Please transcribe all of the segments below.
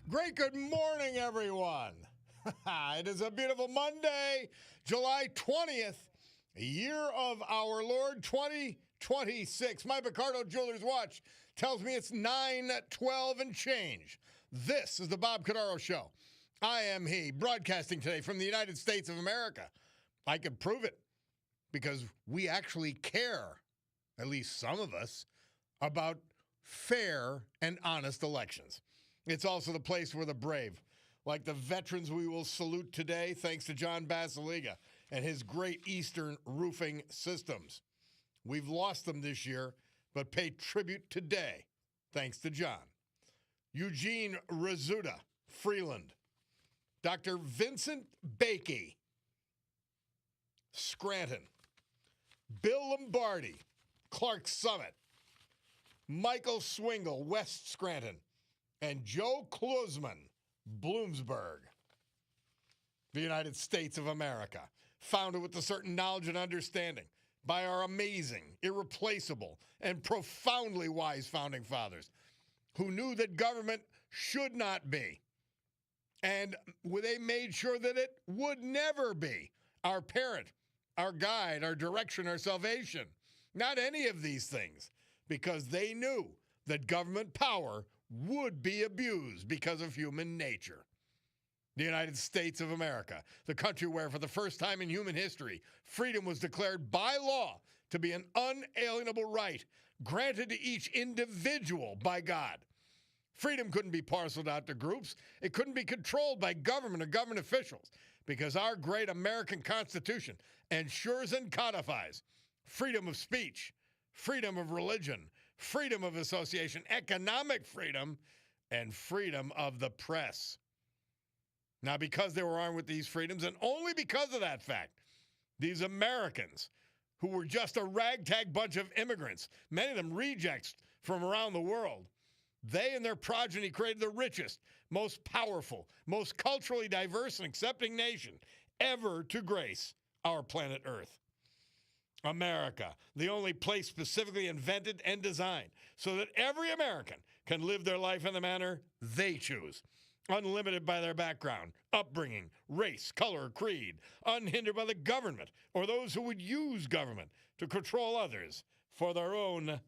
Great good morning, everyone. It is a beautiful Monday, July 20th, year of our Lord 2026. My Cordaro Jeweler's watch tells me it's 9:12 and change. This is the Bob Cordaro Show. I am he, broadcasting today from the United States of America. I can prove it because we actually care, at least some of us, about fair and honest elections. It's also the place where the brave, like the veterans we will salute today, thanks to John Basiliga and his Great Eastern Roofing Systems. We've lost them this year, but pay tribute today, thanks to John. Eugene Rizzuta, Freeland. Dr. Vincent Bakey, Scranton. Bill Lombardi, Clark Summit. Michael Swingle, West Scranton. And Joe Klusman, Bloomsburg. The United States of America, founded with a certain knowledge and understanding by our amazing, irreplaceable, and profoundly wise founding fathers who knew that government should not be, and they made sure that it would never be our parent, our guide, our direction, our salvation. Not any of these things, because they knew that government power would be abused because of human nature. The United States of America, the country where for the first time in human history, freedom was declared by law to be an unalienable right granted to each individual by God. Freedom couldn't be parceled out to groups. It couldn't be controlled by government or government officials because our great American Constitution ensures and codifies freedom of speech, freedom of religion, freedom of association, economic freedom, and freedom of the press. Now, because they were armed with these freedoms, and only because of that fact, these Americans, who were just a ragtag bunch of immigrants, many of them rejects from around the world, they and their progeny created the richest, most powerful, most culturally diverse and accepting nation ever to grace our planet Earth. America, the only place specifically invented and designed so that every American can live their life in the manner they choose, unlimited by their background, upbringing, race, color, creed, unhindered by the government or those who would use government to control others for their own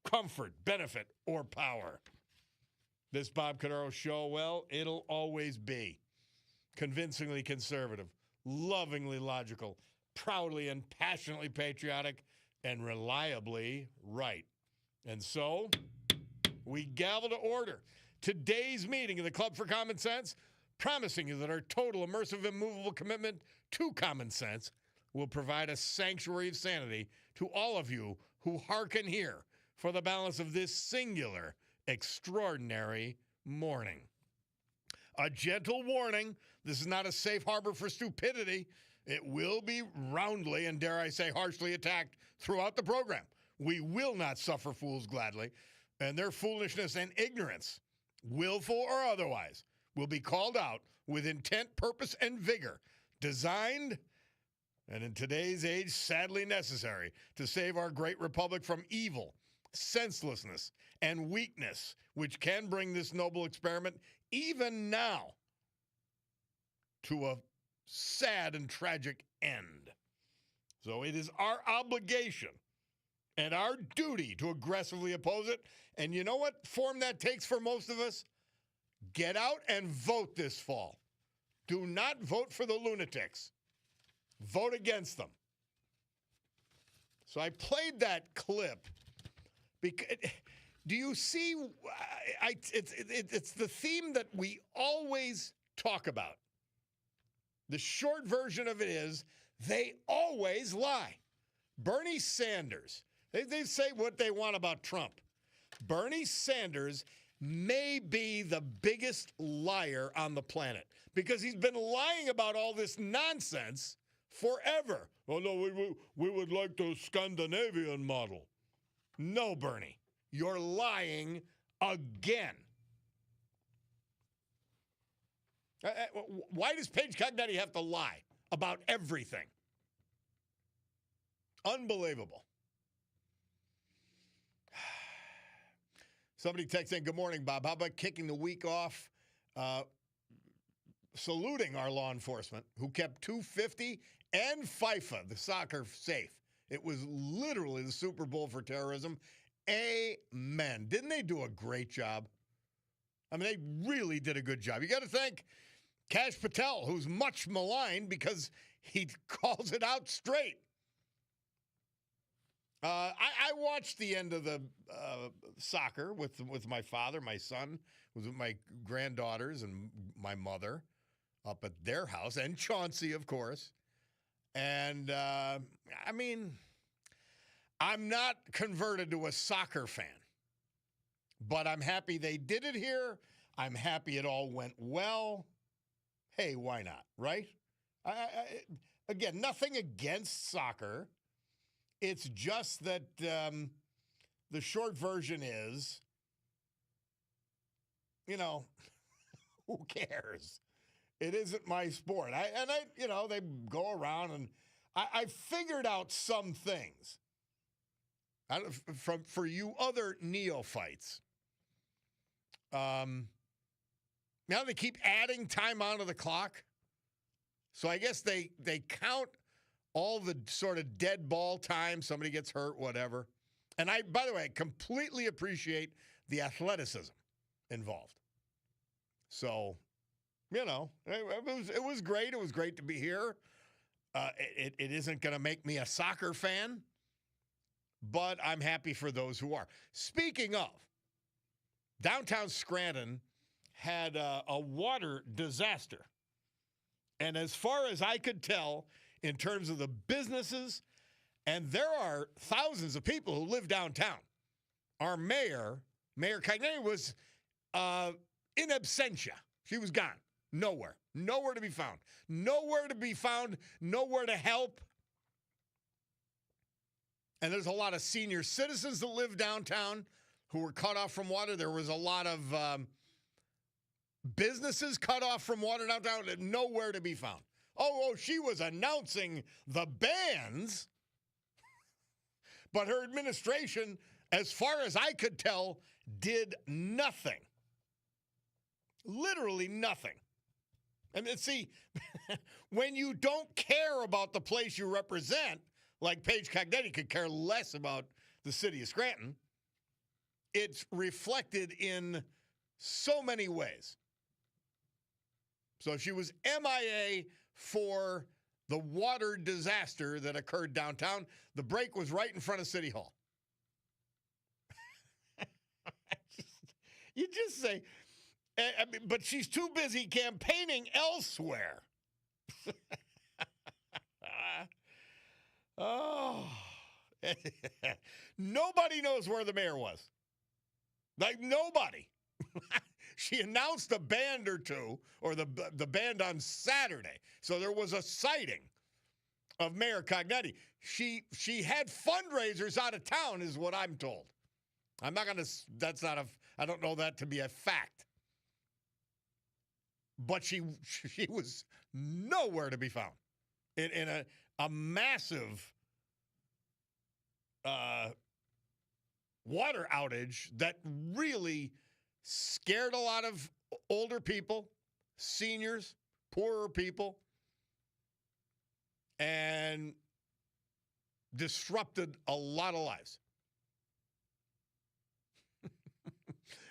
comfort, benefit, or power. This Bob Cordaro Show, well, it'll always be convincingly conservative, lovingly logical, proudly and passionately patriotic, and reliably right. And so, we gavel to order today's meeting of the Club for Common Sense, promising you that our total, immersive, immovable commitment to common sense will provide a sanctuary of sanity to all of you who hearken here for the balance of this singular, extraordinary morning. A gentle warning, this is not a safe harbor for stupidity. It will be roundly and, dare I say, harshly attacked throughout the program. We will not suffer fools gladly, and their foolishness and ignorance, willful or otherwise, will be called out with intent, purpose, and vigor, designed, and in today's age, sadly necessary, to save our great republic from evil, senselessness, and weakness, which can bring this noble experiment, even now, to a sad and tragic end. So it is our obligation and our duty to aggressively oppose it. And you know what form that takes for most of us? Get out and vote this fall. Do not vote for the lunatics. Vote against them. So I played that clip because, do you see, it's the theme that we always talk about. The short version of it is they always lie. Bernie Sanders, they say what they want about Trump. Bernie Sanders may be the biggest liar on the planet because he's been lying about all this nonsense forever. Oh, no, we would like the Scandinavian model. No, Bernie, you're lying again. Why does Paige Cognetti have to lie about everything? Unbelievable. Somebody texts in, good morning, Bob. How about kicking the week off saluting our law enforcement who kept 250 and FIFA, the soccer, safe. It was literally the Super Bowl for terrorism. Amen. Didn't they do a great job? I mean, they really did a good job. You got to thank Kash Patel, who's much maligned because he calls it out straight. I watched the end of the soccer with my father, my son, was with my granddaughters and my mother up at their house, and Chauncey, of course. And, I mean, I'm not converted to a soccer fan, but I'm happy they did it here. I'm happy it all went well. Hey, why not, right? Again, nothing against soccer. It's just that the short version is, who cares? It isn't my sport. They go around and I figured out some things. For you other neophytes. Now they keep adding time onto the clock. So I guess they count all the sort of dead ball time, somebody gets hurt, whatever. And by the way, I completely appreciate the athleticism involved. So, it was great. It was great to be here. It isn't going to make me a soccer fan, but I'm happy for those who are. Speaking of, downtown Scranton had a water disaster. And as far as I could tell, in terms of the businesses, and there are thousands of people who live downtown. Our Mayor Cognetti, was in absentia. She was gone. Nowhere to be found. Nowhere to help. And there's a lot of senior citizens that live downtown who were cut off from water. There was a lot of businesses cut off from water downtown, nowhere to be found. Oh, she was announcing the bans, but her administration, as far as I could tell, did nothing. Literally nothing. And see, when you don't care about the place you represent, like Paige Cognetti could care less about the city of Scranton, it's reflected in so many ways. So she was MIA for the water disaster that occurred downtown. The break was right in front of City Hall. You just say, but she's too busy campaigning elsewhere. Oh. Nobody knows where the mayor was. Like, nobody. She announced a band or two, or the band on Saturday. So there was a sighting of Mayor Cognetti. She had fundraisers out of town, is what I'm told. I'm not going to, I don't know that to be a fact. But she was nowhere to be found in a massive water outage that really scared a lot of older people, seniors, poorer people, and disrupted a lot of lives.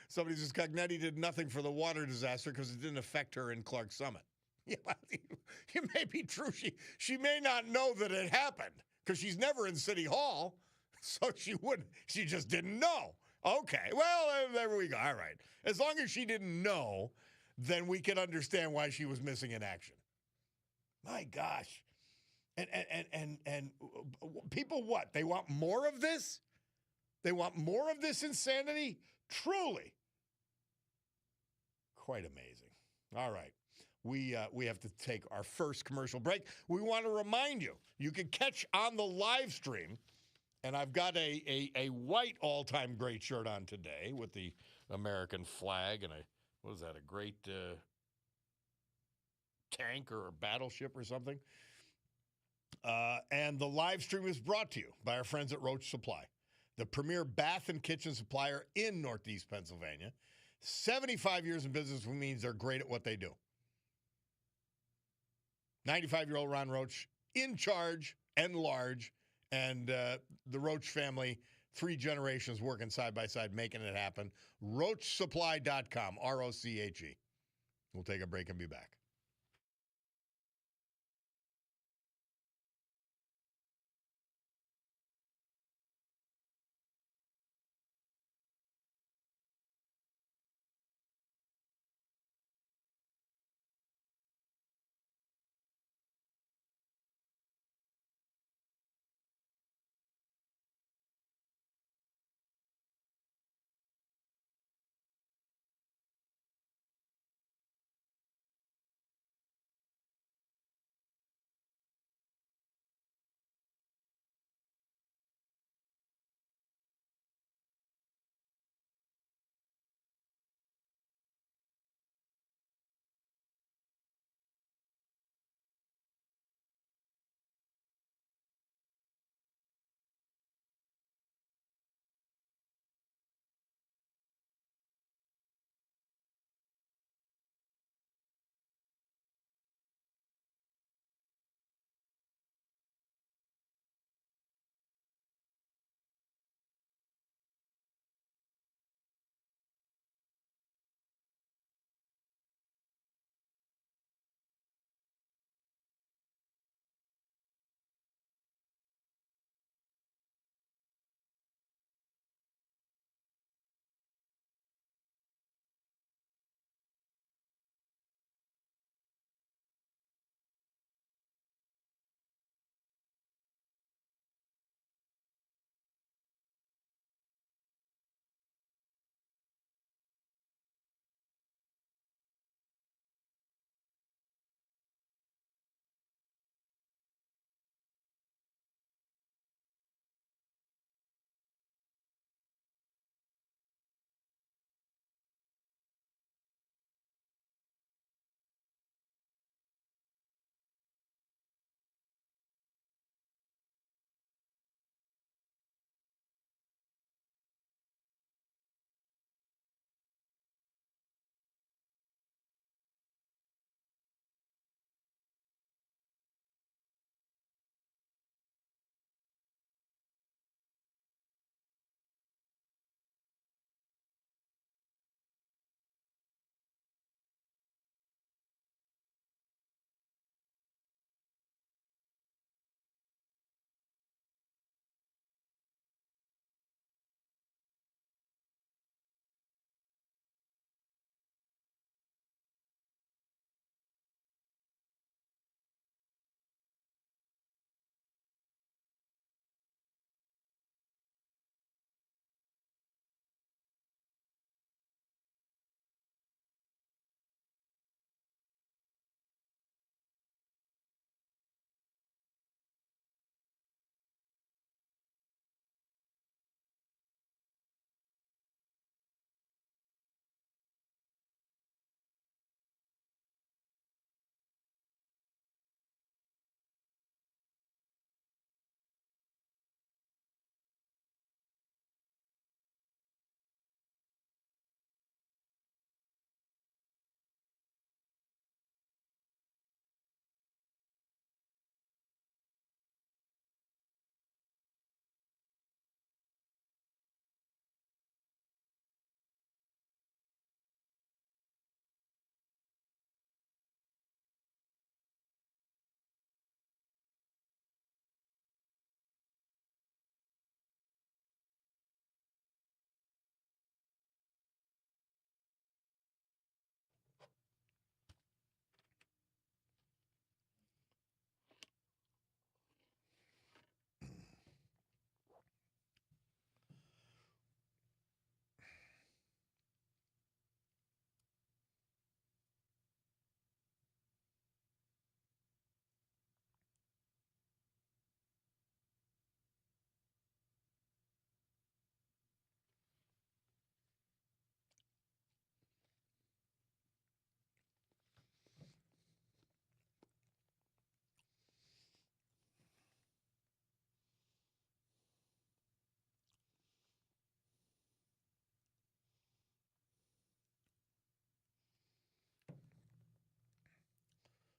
Somebody says Cognetti did nothing for the water disaster because it didn't affect her in Clark Summit. Yeah, it may be true. She may not know that it happened because she's never in City Hall, so she just didn't know. Okay, well, there we go. All right. As long as she didn't know, then we can understand why she was missing in action. My gosh. And people what? They want more of this? They want more of this insanity? Truly. Quite amazing. All right. We have to take our first commercial break. We want to remind you, you can catch on the live stream. And I've got a white all-time great shirt on today with the American flag and a great tank or a battleship or something. And the live stream is brought to you by our friends at Roach Supply, the premier bath and kitchen supplier in Northeast Pennsylvania. 75 years in business means they're great at what they do. 95-year-old Ron Roach in charge and large, and the Roach family, 3 generations working side by side, making it happen. RoachSupply.com, ROCHE. We'll take a break and be back.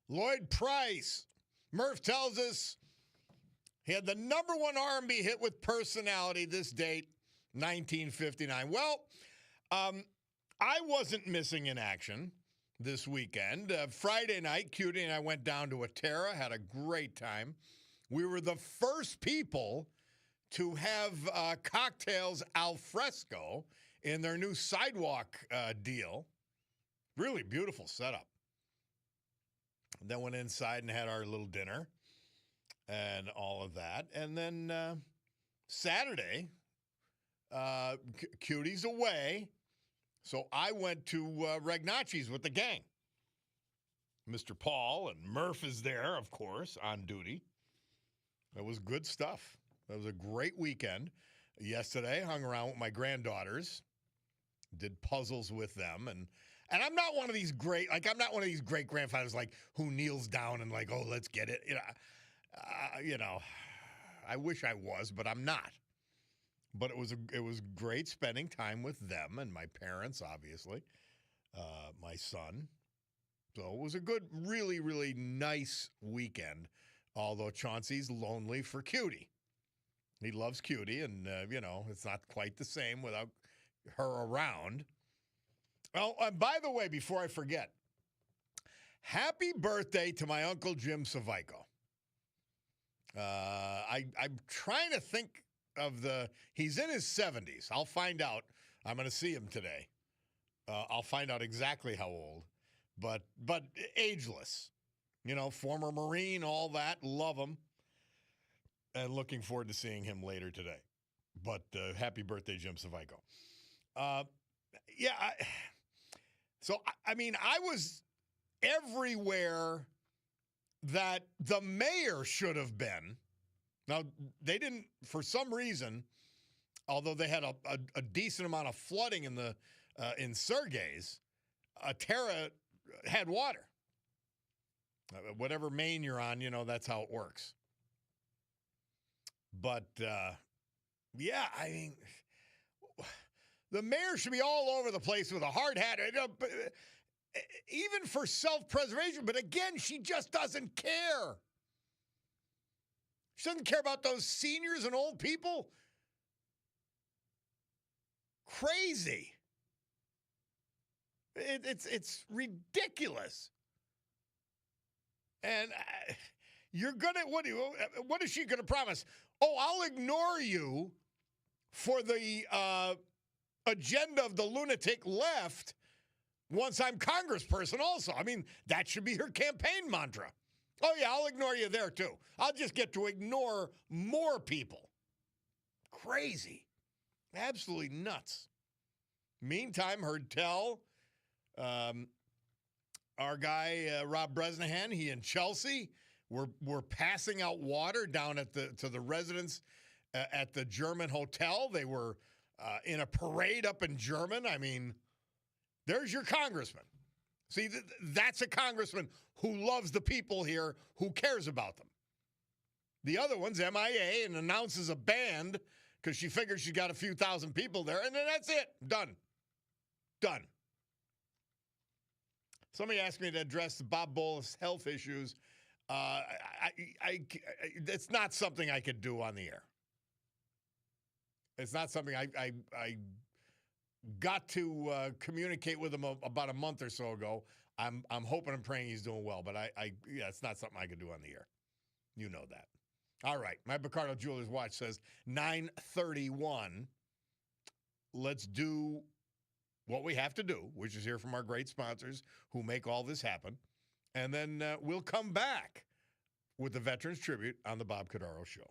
Lloyd Price. Murph tells us he had the number one R&B hit with personality this date, 1959. Well, I wasn't missing in action this weekend. Friday night, Cutie and I went down to Atera, had a great time. We were the first people to have cocktails al fresco in their new sidewalk deal. Really beautiful setup. Then went inside and had our little dinner and all of that. And then Saturday, Cutie's away. So I went to Ragnacci's with the gang. Mr. Paul and Murph is there, of course, on duty. It was good stuff. It was a great weekend. Yesterday, hung around with my granddaughters, did puzzles with them, and I'm not one of these great grandfathers like who kneels down and like, oh, let's get it. I wish I was, but I'm not. But it was great spending time with them and my parents, obviously, my son. So it was a good, really, really nice weekend. Although Chauncey's lonely for Cutie. He loves Cutie, and, it's not quite the same without her around. Oh, and by the way, before I forget, happy birthday to my Uncle Jim Savico. I'm trying to think of he's in his 70s. I'll find out. I'm going to see him today. I'll find out exactly how old, but ageless. Former Marine, all that. Love him. And looking forward to seeing him later today. But happy birthday, Jim Savico. I was everywhere that the mayor should have been. Now, they didn't, for some reason, although they had a decent amount of flooding in Sergey's, Atera had water. Whatever main you're on, that's how it works. But, the mayor should be all over the place with a hard hat, even for self-preservation. But again, she just doesn't care. She doesn't care about those seniors and old people. Crazy. It's ridiculous. And what is she gonna promise? Oh, I'll ignore you for the agenda of the lunatic left once I'm congressperson also. I mean, that should be her campaign mantra. Oh, yeah, I'll ignore you there, too. I'll just get to ignore more people. Crazy. Absolutely nuts. Meantime, heard tell our guy, Rob Bresnahan, he and Chelsea were passing out water down to the residents at the German hotel. They were in a parade up in German. I mean, there's your congressman. See, that's a congressman who loves the people here, who cares about them. The other one's MIA and announces a band because she figures she got a few thousand people there, and then that's it. Done. Somebody asked me to address the Bob Bolus health issues. It's not something I could do on the air. It's not something I got to communicate with him about a month or so ago. I'm hoping and praying he's doing well, but it's not something I could do on the air. You know that. All right, my Picardo Jewelers watch says 9:31. Let's do what we have to do, which is hear from our great sponsors who make all this happen, and then we'll come back with the Veterans Tribute on the Bob Cordaro Show.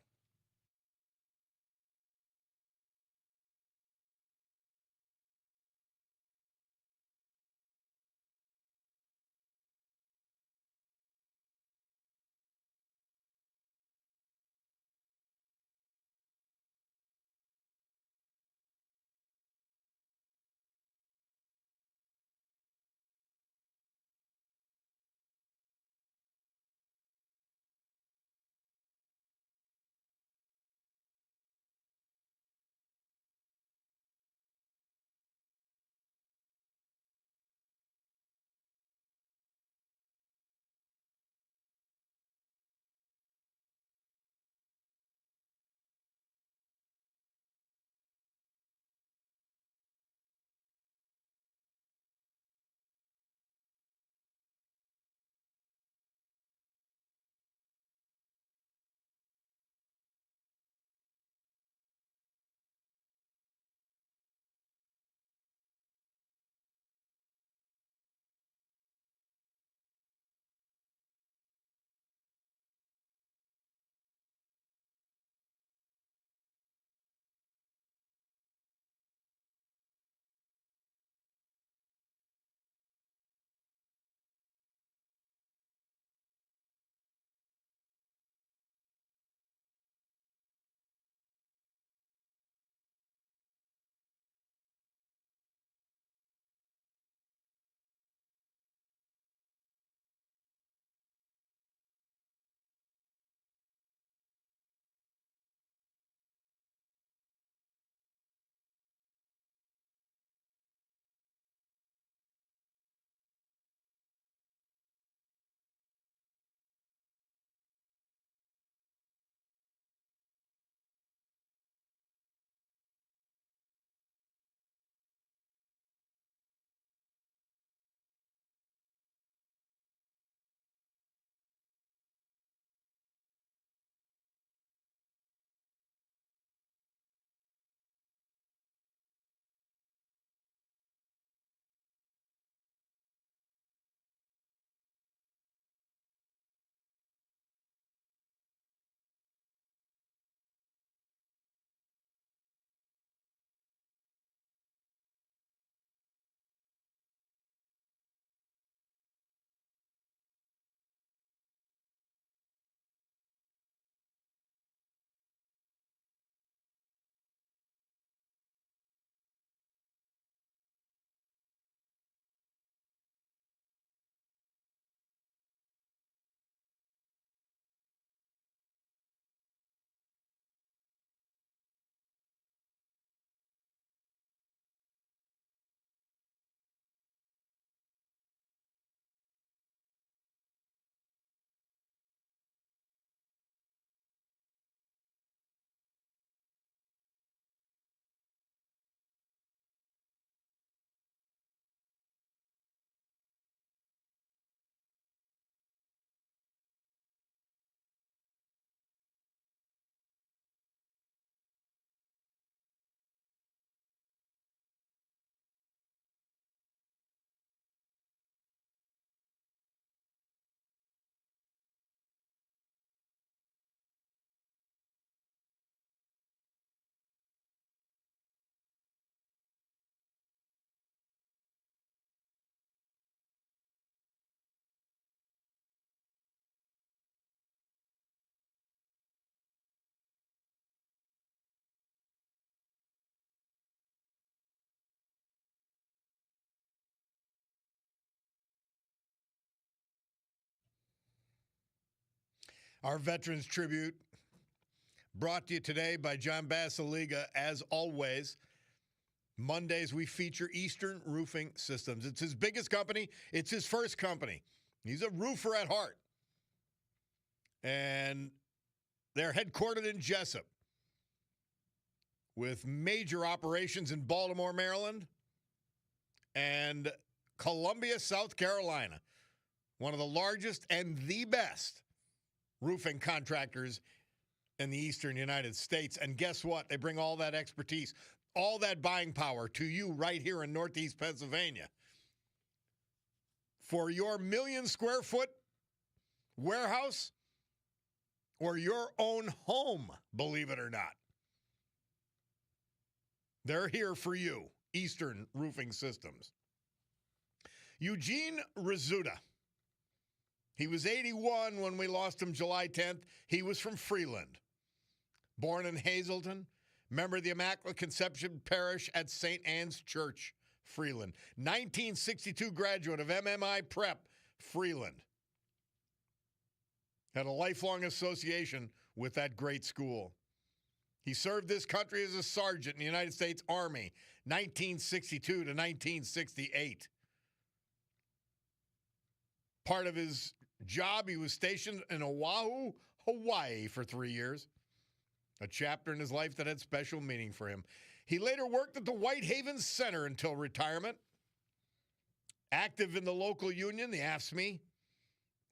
Our Veterans Tribute brought to you today by John Basiliga. As always, Mondays we feature Eastern Roofing Systems. It's his biggest company. It's his first company. He's a roofer at heart. And they're headquartered in Jessup with major operations in Baltimore, Maryland, and Columbia, South Carolina. One of the largest and the best roofing contractors in the eastern United States. And guess what? They bring all that expertise, all that buying power to you right here in Northeast Pennsylvania. For your 1 million square foot warehouse or your own home, believe it or not. They're here for you, Eastern Roofing Systems. Eugene Rizzuta. He was 81 when we lost him July 10th. He was from Freeland. Born in Hazleton, member of the Immaculate Conception Parish at St. Anne's Church, Freeland. 1962 graduate of MMI Prep, Freeland. Had a lifelong association with that great school. He served this country as a sergeant in the United States Army, 1962 to 1968. Part of his job, he was stationed in Oahu, Hawaii for 3 years. A chapter in his life that had special meaning for him. He later worked at the Whitehaven Center until retirement. Active in the local union, the AFSCME,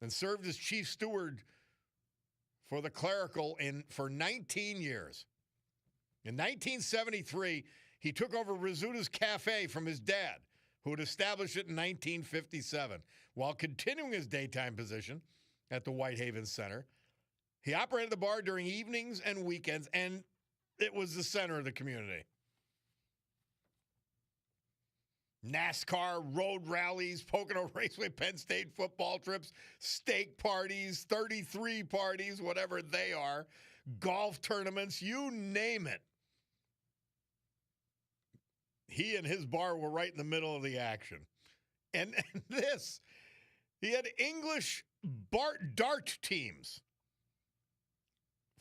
and served as chief steward for the clerical for 19 years. In 1973, he took over Rizzuta's Cafe from his dad, who had established it in 1957. While continuing his daytime position at the Whitehaven Center, he operated the bar during evenings and weekends, and it was the center of the community. NASCAR, road rallies, Pocono Raceway, Penn State football trips, steak parties, 33 parties, whatever they are, golf tournaments, you name it. He and his bar were right in the middle of the action. And this, he had English dart teams.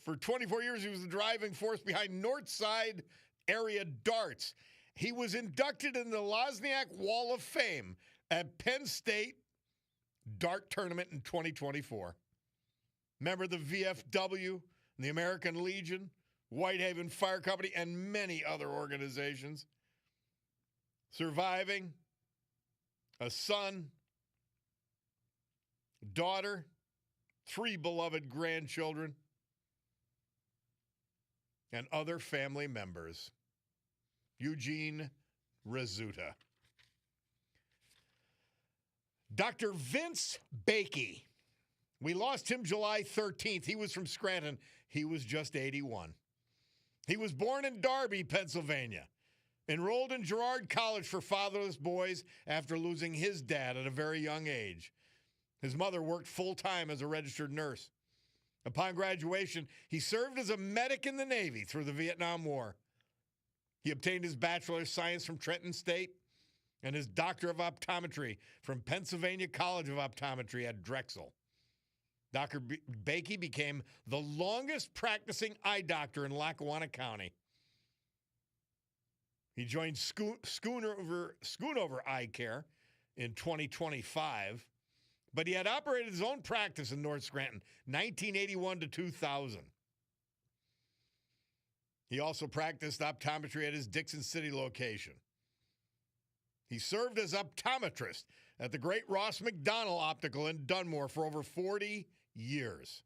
For 24 years, he was the driving force behind Northside area darts. He was inducted in the Lozniak Wall of Fame at Penn State Dart Tournament in 2024. Member of the VFW, the American Legion, Whitehaven Fire Company, and many other organizations. Surviving a son, daughter, 3 beloved grandchildren, and other family members. Eugene Rizzuta. Dr. Vince Bakey. We lost him July 13th. He was from Scranton. He was just 81. He was born in Darby, Pennsylvania. Enrolled in Girard College for fatherless boys after losing his dad at a very young age. His mother worked full-time as a registered nurse. Upon graduation, he served as a medic in the Navy through the Vietnam War. He obtained his Bachelor of Science from Trenton State and his Doctor of Optometry from Pennsylvania College of Optometry at Drexel. Dr. Bakey became the longest practicing eye doctor in Lackawanna County. He joined Schoonover Eye Care in 2025, but he had operated his own practice in North Scranton, 1981 to 2000. He also practiced optometry at his Dixon City location. He served as optometrist at the Great Ross McDonald Optical in Dunmore for over 40 years.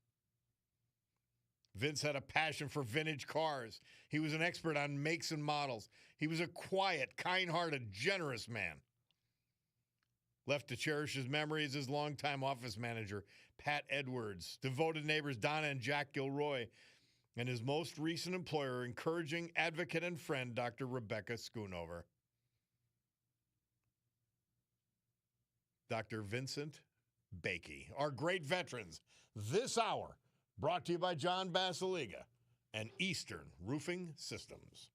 Vince had a passion for vintage cars. He was an expert on makes and models. He was a quiet, kind-hearted, generous man. Left to cherish his memory is his longtime office manager, Pat Edwards, devoted neighbors Donna and Jack Gilroy, and his most recent employer, encouraging advocate and friend, Dr. Rebecca Schoonover. Dr. Vincent Bakey, our great veterans, this hour, brought to you by John Basiliga and Eastern Roofing Systems.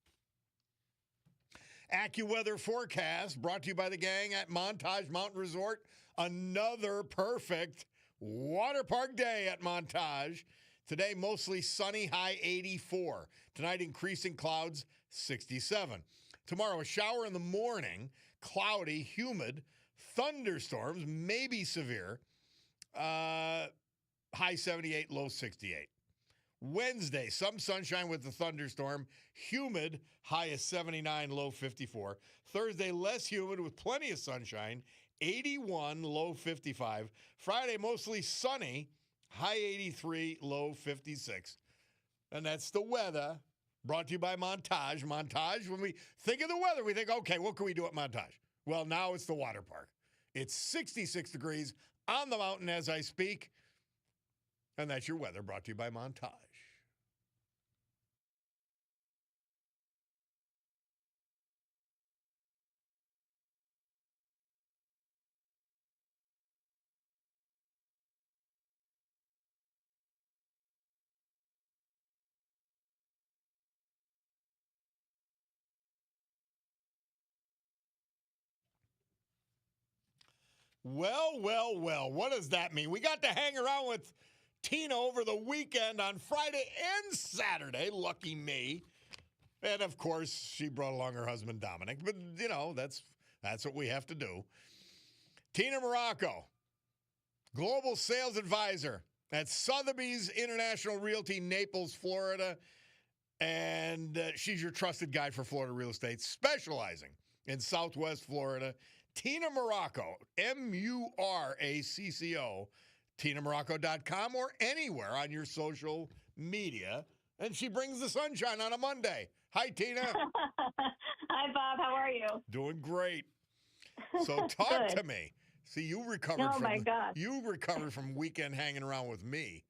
AccuWeather forecast brought to you by the gang at Montage Mountain Resort. Another perfect Water Park Day at Montage. Today, mostly sunny, high 84. Tonight, increasing clouds, 67. Tomorrow, a shower in the morning, cloudy, humid, thunderstorms, maybe severe, high 78, low 68. Wednesday, some sunshine with the thunderstorm, humid, high of 79, low 54. Thursday, less humid with plenty of sunshine, 81, low 55. Friday, mostly sunny, high 83, low 56. And that's the weather brought to you by Montage. Montage, when we think of the weather, we think, okay, what can we do at Montage? Well, now it's the water park. It's 66 degrees on the mountain as I speak. And that's your weather brought to you by Montage. Well, well, well, what does that mean? We got to hang around with Tina over the weekend on Friday and Saturday. Lucky me. And, of course, she brought along her husband, Dominic. But, you know, that's what we have to do. Tina Morocco, Global Sales Advisor at Sotheby's International Realty, Naples, Florida. And she's your trusted guide for Florida real estate, specializing in Southwest Florida. Tina Morocco, Muracco, TinaMorocco.com or anywhere on your social media. And she brings the sunshine on a Monday. Hi, Tina. Hi, Bob. How are you? Doing great. So talk to me. See, you recovered you recovered from weekend hanging around with me.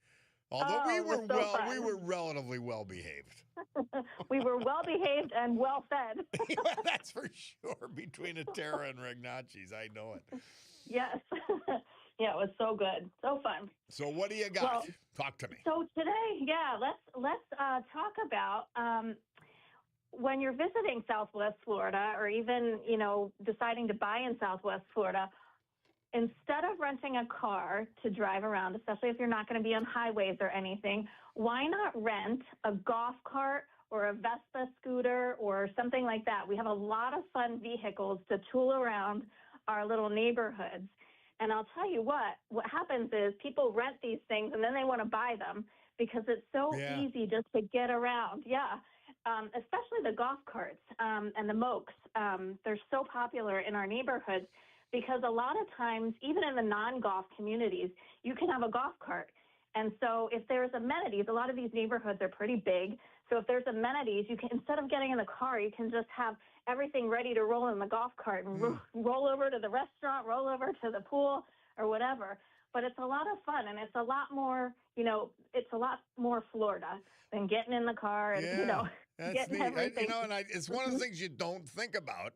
Although we were relatively well behaved. We were well behaved and well fed. That's for sure. Between Atera and Ragnacci's, I know it. Yes. Yeah, it was so good, so fun. So what do you got? Well, talk to me. So today, let's talk about when you're visiting Southwest Florida, or even deciding to buy in Southwest Florida. Instead of renting a car to drive around, especially if you're not going to be on highways or anything, why not rent a golf cart or a Vespa scooter or something like that? We have a lot of fun vehicles to tool around our little neighborhoods. And I'll tell you what happens is people rent these things and then they want to buy them because it's so easy just to get around. Yeah. Especially the golf carts and the mokes. They're so popular in our neighborhoods. Because a lot of times, even in the non-golf communities, you can have a golf cart. And so if there's amenities, a lot of these neighborhoods are pretty big. So if there's amenities, you can, instead of getting in the car, you can just have everything ready to roll in the golf cart and roll over to the restaurant, roll over to the pool or whatever. But it's a lot of fun, and it's a lot more, it's a lot more Florida than getting in the car and, getting everything. It's one of the things you don't think about.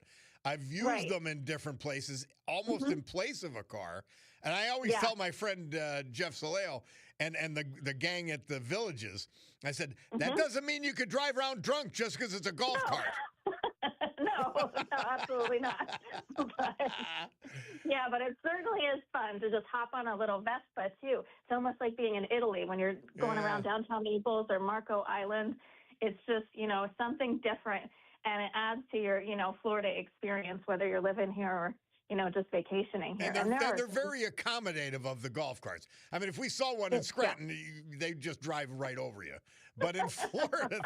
I've used them in different places, almost in place of a car. And I always tell my friend Jeff Soleo and the gang at the Villages, I said, that doesn't mean you could drive around drunk just because it's a golf cart. No, absolutely not. But it certainly is fun to just hop on a little Vespa, too. It's almost like being in Italy when you're going around downtown Naples or Marco Island. It's just, something different. And it adds to your, Florida experience, whether you're living here or, just vacationing here. And they're very accommodative of the golf carts. I mean, if we saw one in Scranton, they'd just drive right over you. But in Florida,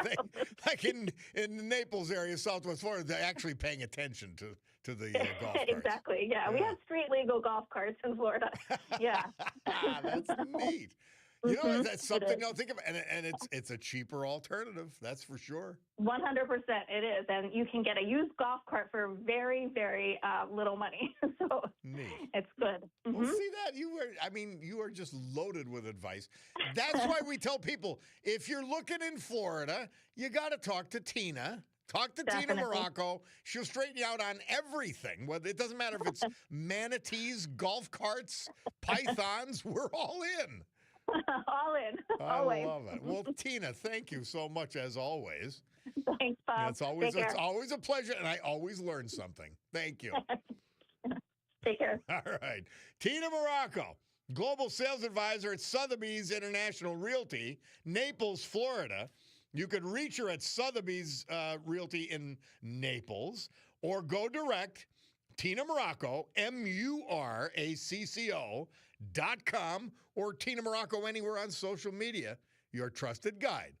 like in the Naples area, Southwest Florida, they're actually paying attention to the golf carts. Exactly, yeah. We have street legal golf carts in Florida. Yeah. That's neat. That's something to think about, and it's a cheaper alternative. That's for sure. 100%, it is, and you can get a used golf cart for very, very little money. So neat. It's good. Well, see that you are just loaded with advice. That's why we tell people if you're looking in Florida, you got to talk to Tina. Talk to Tina Morocco. She'll straighten you out on everything. Well, it doesn't matter if it's manatees, golf carts, pythons. We're all in. All in. Always. I love it. Well, Tina, thank you so much as always. Thanks, Bob. It's always a pleasure, and I always learn something. Thank you. Take care. All right. Tina Morocco, Global sales advisor at Sotheby's International Realty, Naples, Florida. You could reach her at Sotheby's Realty in Naples, or go direct, Tina Morocco, MURACCO.com, or Tina Morocco anywhere on social media, your trusted guide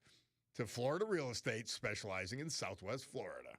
to Florida real estate specializing in Southwest Florida.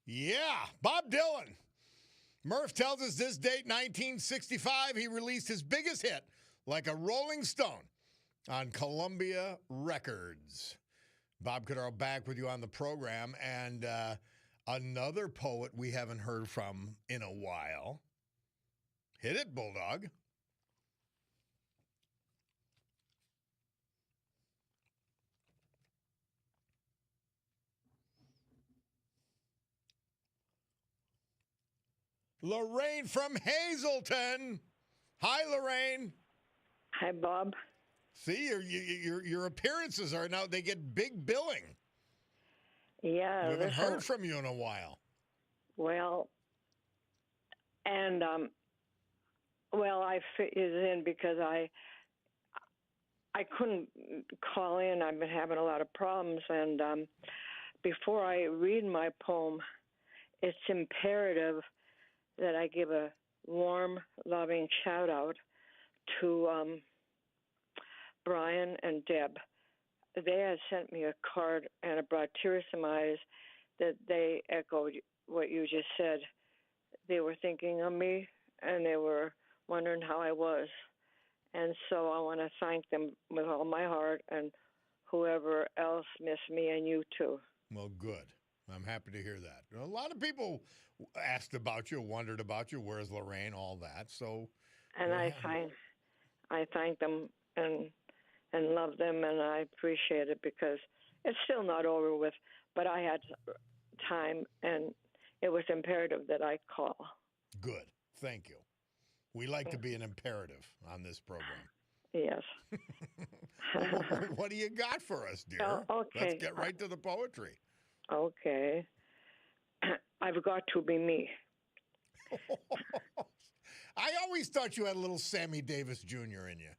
Yeah, Bob Dylan. Murph tells us this date, 1965, he released his biggest hit, Like a Rolling Stone, on Columbia Records. Bob Cordaro back with you on the program, and another poet we haven't heard from in a while. Hit it, Bulldog. Lorraine from Hazleton. Hi, Lorraine. Hi, Bob. See, your appearances are now, they get big billing. Yeah. We haven't heard from you in a while. Well, and, I fit in because I couldn't call in. I've been having a lot of problems. And before I read my poem, it's imperative that I give a warm, loving shout out to Brian and Deb. They had sent me a card, and it brought tears to my eyes that they echoed what you just said. They were thinking of me, and they were wondering how I was. And so I want to thank them with all my heart, and whoever else missed me, and you too. Well, good. I'm happy to hear that. A lot of people asked about you, wondered about you, where's Lorraine, all that. So, and I thank them and love them, and I appreciate it because it's still not over with. But I had time, and it was imperative that I call. Good. Thank you. We like to be an imperative on this program. Yes. What do you got for us, dear? Okay. Let's get right to the poetry. Okay. I've got to be me. I always thought you had a little Sammy Davis Jr. in you.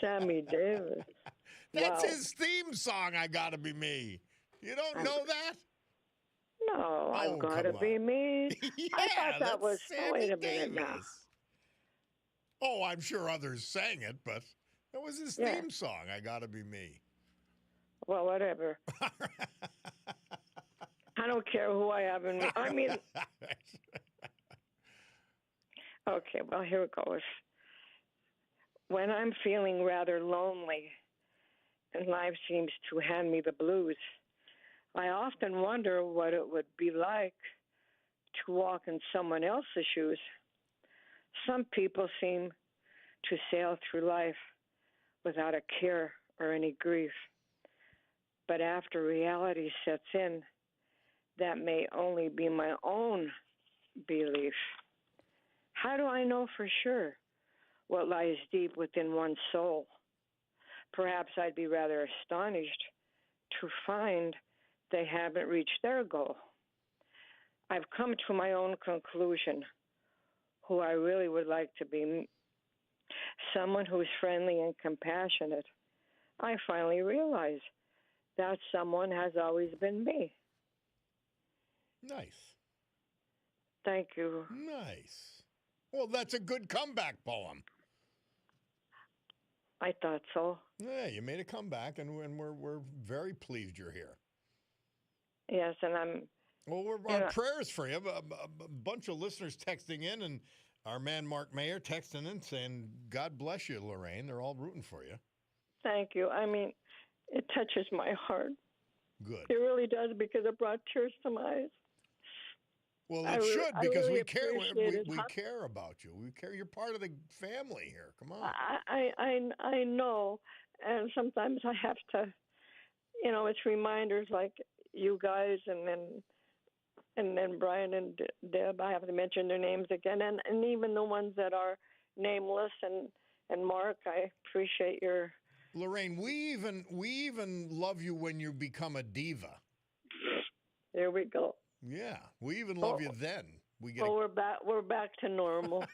Sammy Davis. That's Wow. his theme song, I Gotta Be Me. You don't know that? No, I've got to be me. Yeah, I thought that was. Sammy Wait a minute Davis. now. Oh, I'm sure others sang it, but that was his theme song, I Gotta Be Me. Well, whatever. I don't care who I have in me. I mean, okay, well, here it goes. When I'm feeling rather lonely and life seems to hand me the blues, I often wonder what it would be like to walk in someone else's shoes. Some people seem to sail through life without a care or any grief. But after reality sets in, that may only be my own belief. How do I know for sure what lies deep within one's soul? Perhaps I'd be rather astonished to find they haven't reached their goal. I've come to my own conclusion, who I really would like to be, someone who's friendly and compassionate. I finally realize that someone has always been me. Nice. Thank you. Nice. Well, that's a good comeback poem. I thought so. Yeah, you made a comeback, and we're very pleased you're here. Yes, and I'm... Well, our prayers for you. A bunch of listeners texting in, and our man Mark Mayer texting in saying, God bless you, Lorraine. They're all rooting for you. Thank you. I mean, it touches my heart. Good. It really does, because it brought tears to my eyes. Well, it should, because really we care. We it. care about you. We care. You're part of the family here. Come on. I know, and sometimes I have to, it's reminders like you guys, and then Brian and Deb. I have to mention their names again, and even the ones that are nameless, and Mark. I appreciate your. Lorraine, we even love you when you become a diva. There we go. Yeah, we even love you then. We're back to normal.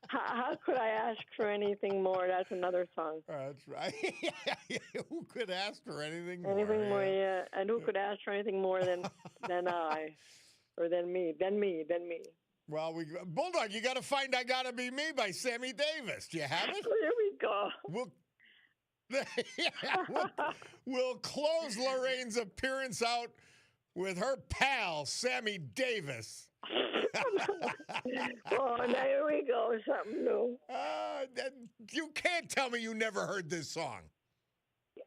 How could I ask for anything more? That's another song. That's right. Who could ask for anything more? Anything more, yeah. And who could ask for anything more than I, or than me? Well, Bulldog, you got to find "I Gotta Be Me" by Sammy Davis. Do you have it? There we go. Yeah, we'll close Lorraine's appearance out with her pal, Sammy Davis. Oh, there we go. Something new. You can't tell me you never heard this song.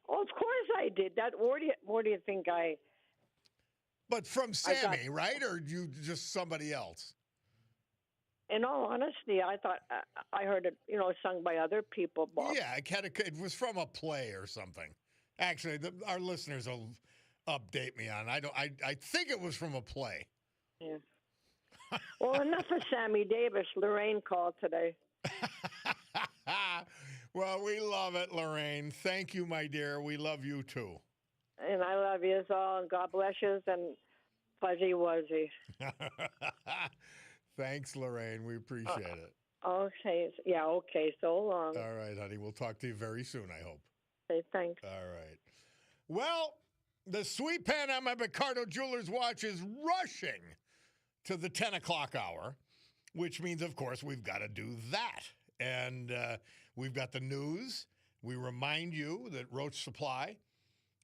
Oh, of course I did. Where do you think I? But from Sammy, right? Or you just somebody else? In all honesty, I thought I heard it, sung by other people. Bob. Yeah, it was from a play or something. Actually, our listeners will update me on. I think it was from a play. Yeah. Well, enough of Sammy Davis. Lorraine called today. Well, we love it, Lorraine. Thank you, my dear. We love you too. And I love you all, and God bless you, and fuzzy wuzzy. Thanks, Lorraine. We appreciate it. Okay. Yeah, okay. So long. All right, honey. We'll talk to you very soon, I hope. Okay, thanks. All right. Well, the sweet Panama Picardo Jewelers watch is rushing to the 10 o'clock hour, which means, of course, we've got to do that. And we've got the news. We remind you that Roach Supply,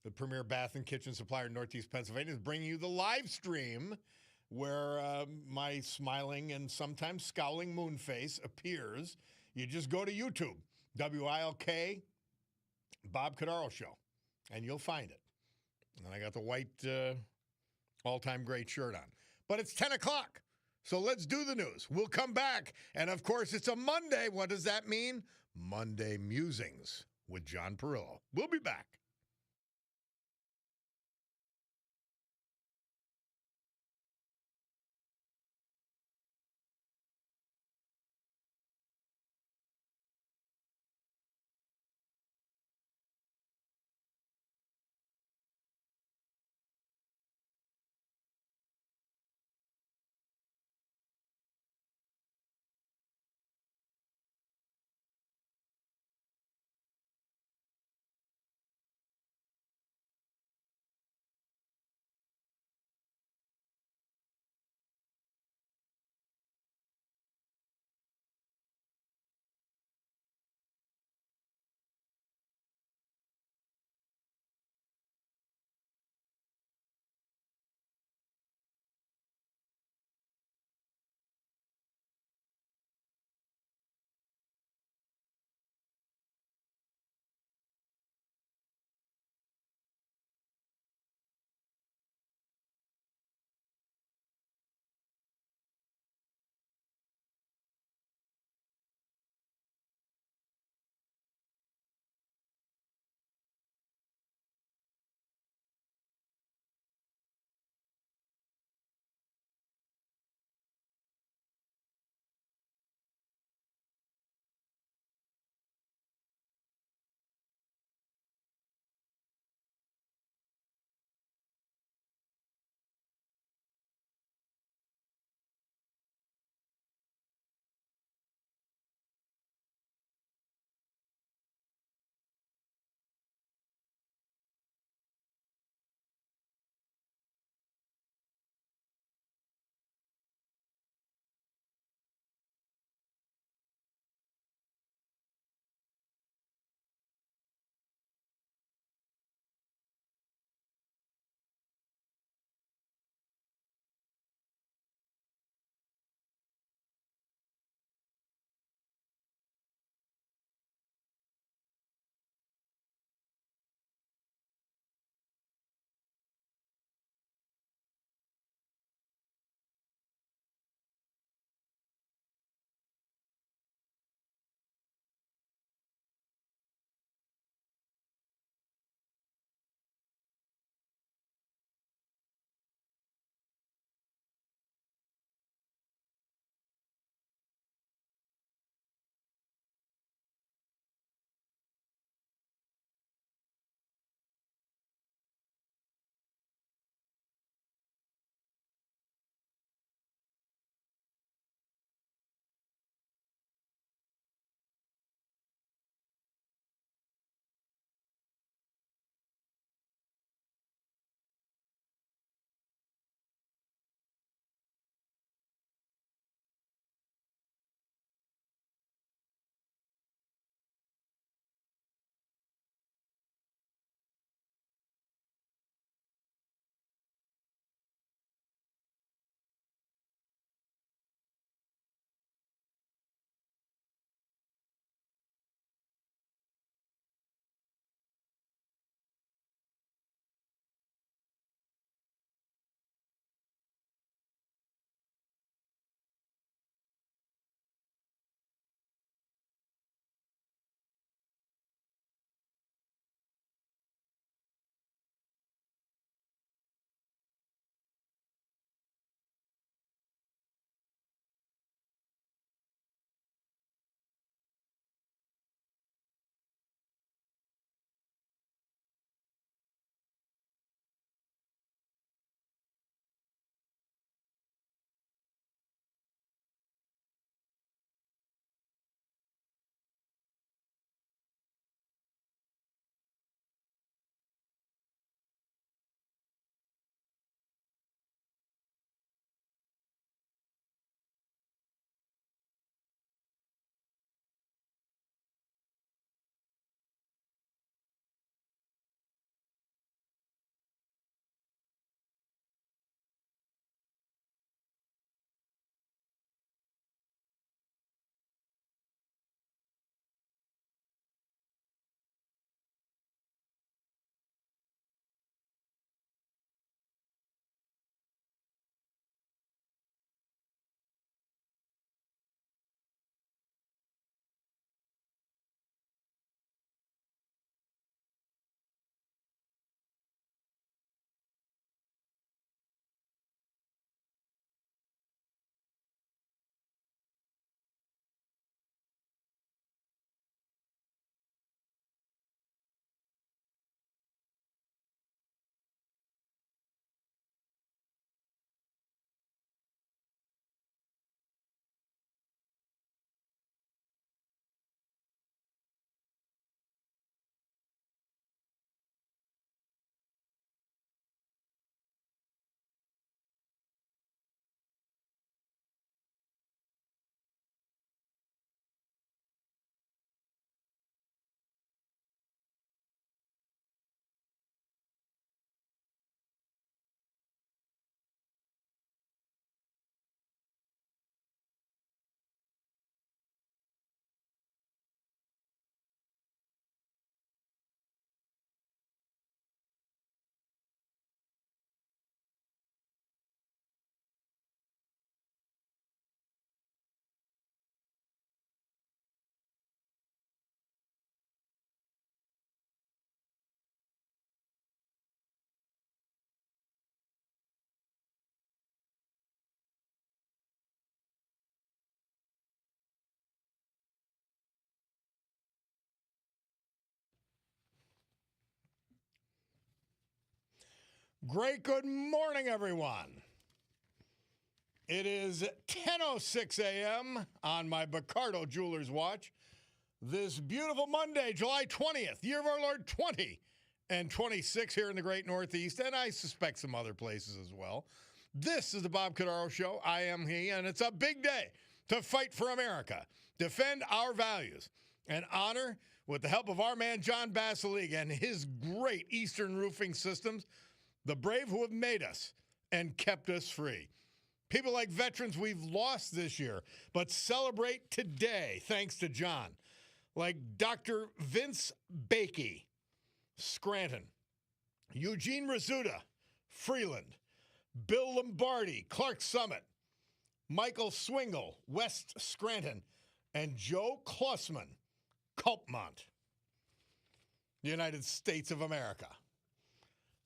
the premier bath and kitchen supplier in Northeast Pennsylvania, is bringing you the live stream where my smiling and sometimes scowling moon face appears. You just go to YouTube, WILK, Bob Cordaro Show, and you'll find it. And I got the white all-time great shirt on. But it's 10 o'clock, so let's do the news. We'll come back. And, of course, it's a Monday. What does that mean? Monday Musings with John Perillo. We'll be back. Great good morning, everyone. It is 10:06 a.m. on my Bacardo Jewelers watch. This beautiful Monday, July 20th, year of our Lord 2026 here in the great Northeast, and I suspect some other places as well. This is the Bob Cordaro Show. I am he, and it's a big day to fight for America, defend our values, and honor, with the help of our man John Basiligue and his great Eastern roofing systems, the brave who have made us and kept us free. People like veterans we've lost this year, but celebrate today thanks to John, like Dr. Vince Bakey, Scranton, Eugene Rizzuta, Freeland, Bill Lombardi, Clark Summit, Michael Swingle, West Scranton, and Joe Klussman, Culpmont, the United States of America.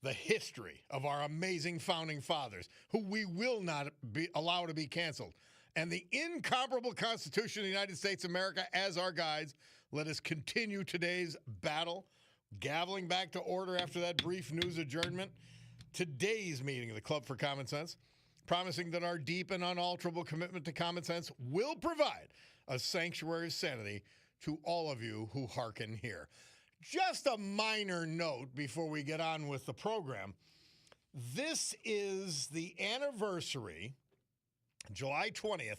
The history of our amazing founding fathers, who we will not allow to be canceled, and the incomparable Constitution of the United States of America as our guides. Let us continue today's battle, gaveling back to order after that brief news adjournment. Today's meeting of the Club for Common Sense, promising that our deep and unalterable commitment to common sense will provide a sanctuary of sanity to all of you who hearken here. Just a minor note before we get on with the program. This is the anniversary, July 20th.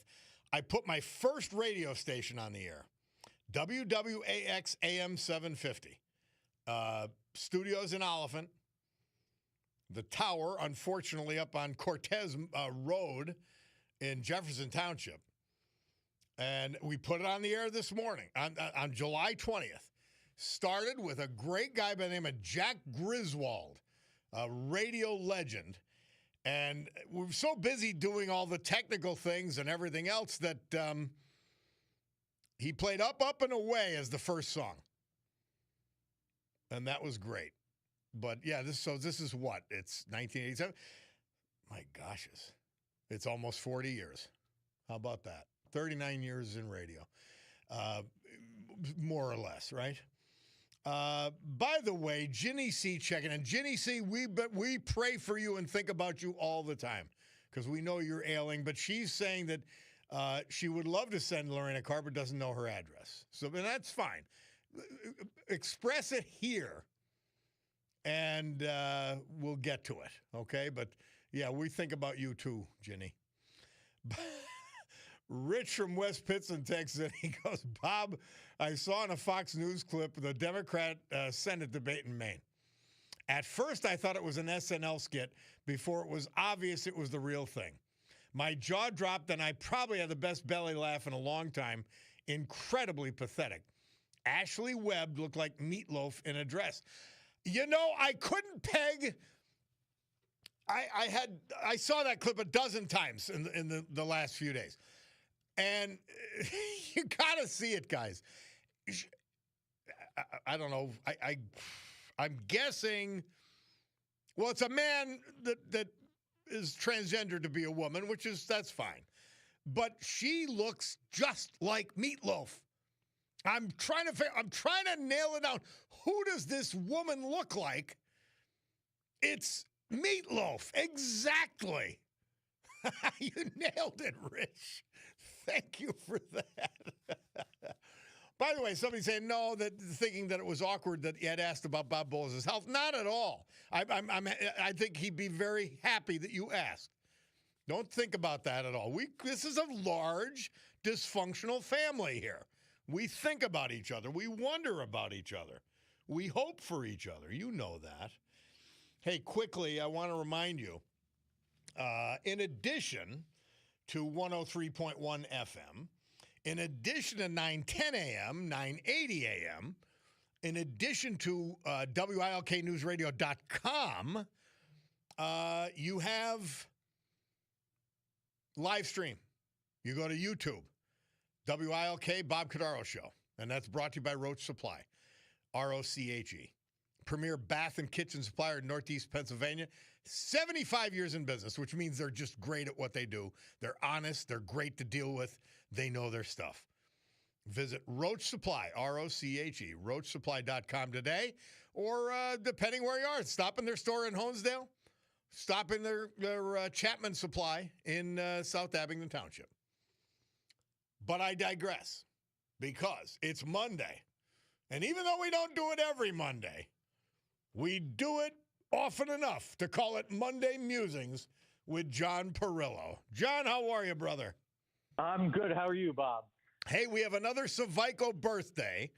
I put my first radio station on the air, WWAX AM 750. Studios in Oliphant. The tower, unfortunately, up on Cortez Road in Jefferson Township. And we put it on the air this morning on July 20th. Started with a great guy by the name of Jack Griswold, a radio legend. And we were so busy doing all the technical things and everything else that he played Up, Up, and Away as the first song. And that was great. But, yeah, this is what? It's 1987? My gosh, it's almost 40 years. How about that? 39 years in radio, more or less, right? By the way, Ginny C checking in. Ginny C, we pray for you and think about you all the time because we know you're ailing. But she's saying that she would love to send Lorraine a card but doesn't know her address. So and that's fine. Express it here, and we'll get to it, okay? But, yeah, we think about you too, Ginny. Rich from West Pittston texts and he goes, Bob, I saw in a Fox News clip the Democrat Senate debate in Maine. At first, I thought it was an SNL skit before it was obvious it was the real thing. My jaw dropped and I probably had the best belly laugh in a long time. Incredibly pathetic. Ashley Webb looked like Meatloaf in a dress. You know, I couldn't peg. I saw that clip a dozen times in the last few days. And you got to see it, guys. I don't know. I'm guessing, well, it's a man that is transgender to be a woman, that's fine. But she looks just like Meatloaf. I'm trying to nail it down. Who does this woman look like? It's Meatloaf. Exactly. You nailed it, Rich. Thank you for that. By the way, somebody saying thinking that it was awkward that you had asked about Bob Bowles' health. Not at all. I think he'd be very happy that you asked. Don't think about that at all. This is a large, dysfunctional family here. We think about each other. We wonder about each other. We hope for each other. You know that. Hey, quickly, I want to remind you, in addition to 103.1 FM, in addition to 910 AM, 980 AM, in addition to WILKNewsRadio.com, you have live stream. You go to YouTube, WILK Bob Cordaro Show, and that's brought to you by Roach Supply, ROCHE. Premier bath and kitchen supplier in Northeast Pennsylvania. 75 years in business, which means they're just great at what they do. They're honest. They're great to deal with. They know their stuff. Visit Roach Supply, ROCHE, roachsupply.com today, or depending where you are, stop in their store in Honesdale stopping their Chapman supply in South Abington Township. But I digress because it's Monday. And even though we don't do it every Monday, we do it often enough to call it Monday Musings with John Perillo. John, how are you, brother? I'm good. How are you, Bob? Hey, we have another Savico birthday.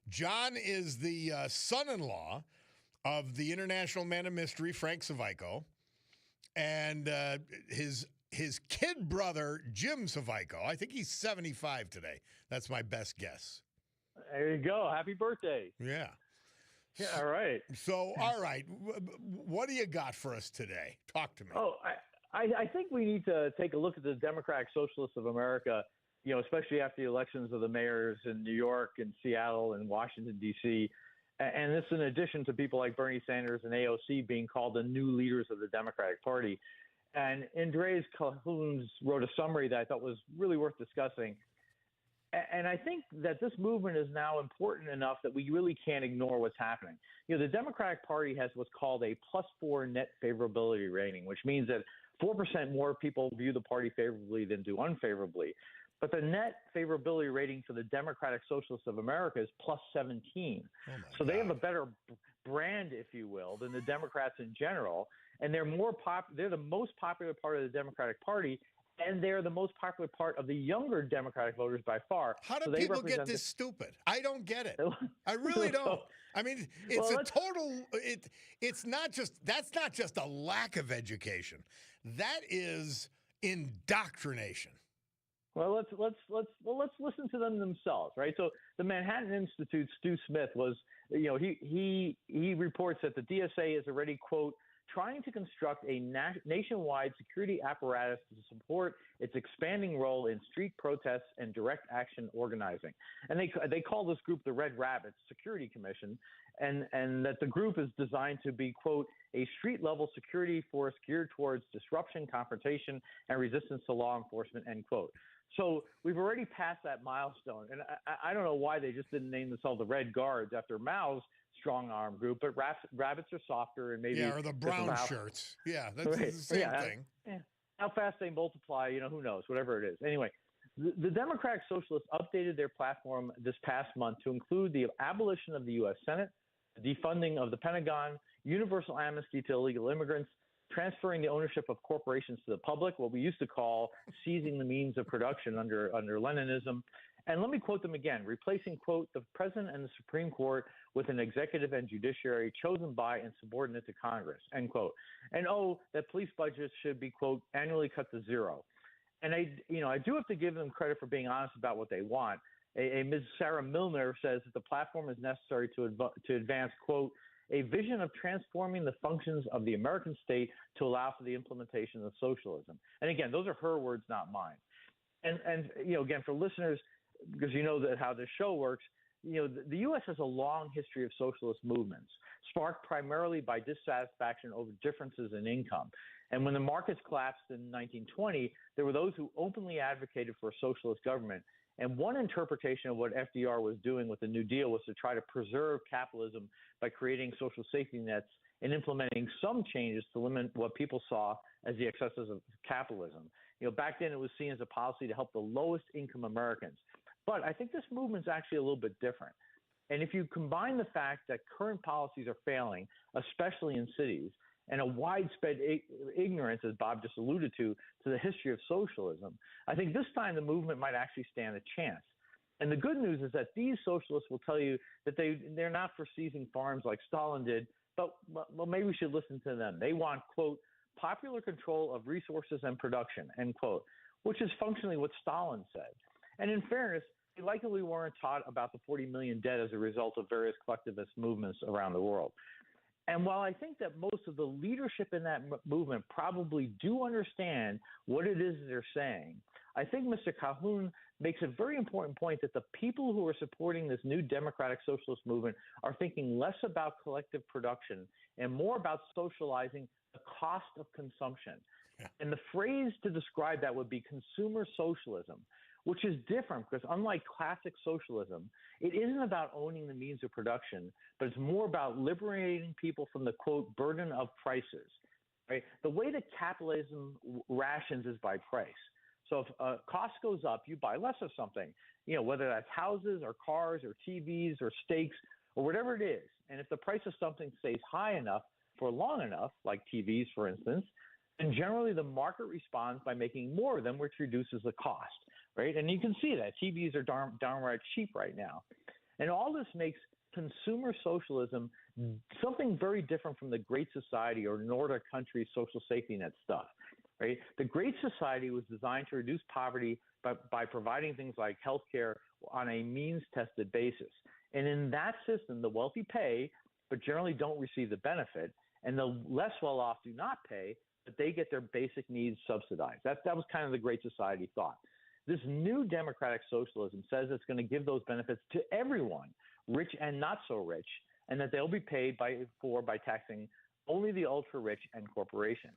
John is the son-in-law of the international man of mystery, Frank Savico, and his kid brother, Jim Savico. I think he's 75 today. That's my best guess. There you go. Happy birthday. Yeah. Yeah, all right. So, all right. What do you got for us today? Talk to me. Oh, I think we need to take a look at the Democratic Socialists of America, especially after the elections of the mayors in New York and Seattle and Washington, D.C., and this in addition to people like Bernie Sanders and AOC being called the new leaders of the Democratic Party. And Andres Cajuns wrote a summary that I thought was really worth discussing. And I think that this movement is now important enough that we really can't ignore what's happening. The Democratic Party has what's called a +4 net favorability rating, which means that 4% more people view the party favorably than do unfavorably. But the net favorability rating for the Democratic Socialists of America is +17. So they have a better brand, if you will, than the Democrats in general. And they're they're the most popular part of the Democratic Party. And they're the most popular part of the younger Democratic voters by far. How do people get this stupid? I don't get it. I really don't. I mean, it's it's not just, that's not just a lack of education. That is indoctrination. Well, let's listen to them themselves, right? So the Manhattan Institute's Stu Smith was, he reports that the DSA is already, quote, trying to construct a nationwide security apparatus to support its expanding role in street protests and direct action organizing. And they call this group the Red Rabbits Security Commission, and that the group is designed to be, quote, a street-level security force geared towards disruption, confrontation, and resistance to law enforcement, end quote. So we've already passed that milestone. And I don't know why they just didn't name themselves the Red Guards after Mao's strong arm group, but rabbits are softer and maybe or the brown shirts. Yeah, that's right. The same thing. Yeah. How fast they multiply, who knows? Whatever it is. Anyway, the Democratic Socialists updated their platform this past month to include the abolition of the U.S. Senate, the defunding of the Pentagon, universal amnesty to illegal immigrants, transferring the ownership of corporations to the public, what we used to call seizing the means of production under Leninism. And let me quote them again, replacing, quote, the president and the Supreme Court with an executive and judiciary chosen by and subordinate to Congress, end quote. And that police budgets should be, quote, annually cut to zero. And I do have to give them credit for being honest about what they want. A Ms. Sarah Milner says that the platform is necessary to advance, quote, a vision of transforming the functions of the American state to allow for the implementation of socialism. And again, those are her words, not mine. And again, for listeners, because that how this show works, the U.S. has a long history of socialist movements, sparked primarily by dissatisfaction over differences in income. And when the markets collapsed in 1920, there were those who openly advocated for a socialist government. And one interpretation of what FDR was doing with the New Deal was to try to preserve capitalism by creating social safety nets and implementing some changes to limit what people saw as the excesses of capitalism. Back then it was seen as a policy to help the lowest income Americans. But I think this movement's actually a little bit different. And if you combine the fact that current policies are failing, especially in cities, and a widespread ignorance, as Bob just alluded to the history of socialism, I think this time the movement might actually stand a chance. And the good news is that these socialists will tell you that they're not for seizing farms like Stalin did, but well, maybe we should listen to them. They want, quote, popular control of resources and production, end quote, which is functionally what Stalin said. And in fairness, they likely weren't taught about the 40 million dead as a result of various collectivist movements around the world. And while I think that most of the leadership in that movement probably do understand what it is they're saying, I think Mr. Calhoun makes a very important point that the people who are supporting this new democratic socialist movement are thinking less about collective production and more about socializing the cost of consumption. Yeah. And the phrase to describe that would be consumer socialism, which is different because unlike classic socialism, it isn't about owning the means of production, but it's more about liberating people from the, quote, burden of prices. right? The way that capitalism rations is by price. So if cost goes up, you buy less of something, whether that's houses or cars or TVs or steaks or whatever it is. And if the price of something stays high enough for long enough, like TVs, for instance, then generally the market responds by making more of them, which reduces the cost, right? And you can see that TVs are downright cheap right now. And all this makes consumer socialism something very different from the Great Society or Nordic country social safety net stuff, right? The Great Society was designed to reduce poverty by providing things like health care on a means-tested basis. And in that system, the wealthy pay, but generally don't receive the benefit, and the less well-off do not pay, but they get their basic needs subsidized. That was kind of the Great Society thought. This new democratic socialism says it's going to give those benefits to everyone, rich and not so rich, and that they'll be paid by taxing only the ultra-rich and corporations.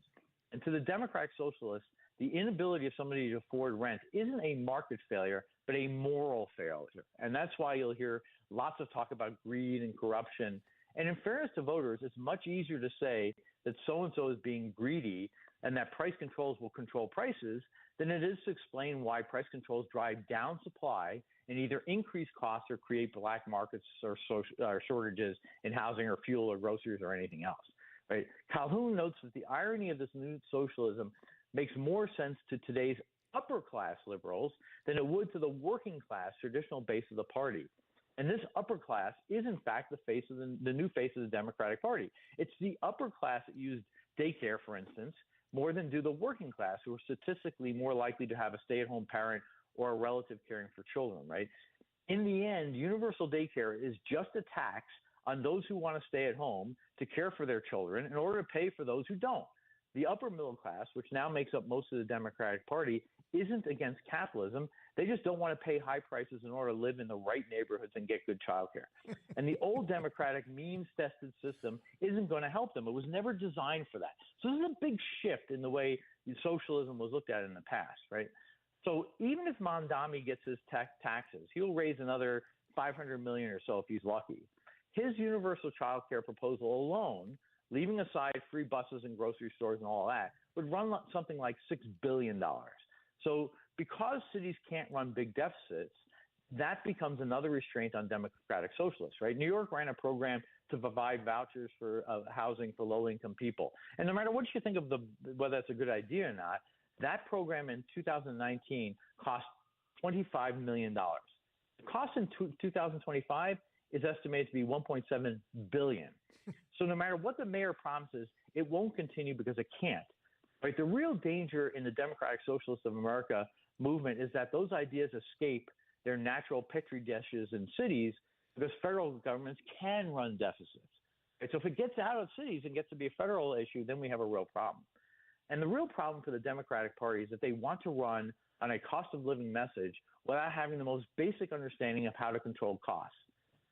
And to the democratic socialists, the inability of somebody to afford rent isn't a market failure, but a moral failure. And that's why you'll hear lots of talk about greed and corruption. And in fairness to voters, it's much easier to say that so-and-so is being greedy and that price controls will control prices than it is to explain why price controls drive down supply and either increase costs or create black markets or shortages in housing or fuel or groceries or anything else. Right? Calhoun notes that the irony of this new socialism makes more sense to today's upper class liberals than it would to the working class traditional base of the party. And this upper class is, in fact, the new face of the Democratic Party. It's the upper class that used daycare, for instance, more than do the working class, who are statistically more likely to have a stay-at-home parent or a relative caring for children, right? In the end, universal daycare is just a tax on those who want to stay at home to care for their children in order to pay for those who don't. The upper middle class, which now makes up most of the Democratic Party, isn't against capitalism. They just don't want to pay high prices in order to live in the right neighborhoods and get good child care. And the old democratic means-tested system isn't going to help them. It was never designed for that. So this is a big shift in the way socialism was looked at in the past, right? So even if Mondami gets his taxes, he'll raise another $500 million or so if he's lucky. His universal child care proposal alone, leaving aside free buses and grocery stores and all that, would run something like $6 billion. So because cities can't run big deficits, that becomes another restraint on democratic socialists, right? New York ran a program to provide vouchers for housing for low-income people. And no matter what you think of whether that's a good idea or not, that program in 2019 cost $25 million. The cost in 2025 is estimated to be $1.7 billion. So no matter what the mayor promises, it won't continue because it can't. Right? The real danger in the Democratic Socialists of America movement is that those ideas escape their natural petri dishes in cities because federal governments can run deficits. Right? So if it gets out of cities and gets to be a federal issue, then we have a real problem. And the real problem for the Democratic Party is that they want to run on a cost of living message without having the most basic understanding of how to control costs.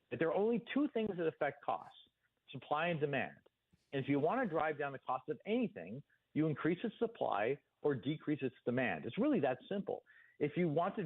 But there are only two things that affect costs: supply and demand. And if you want to drive down the cost of anything, you increase its supply or decrease its demand. It's really that simple. If you want to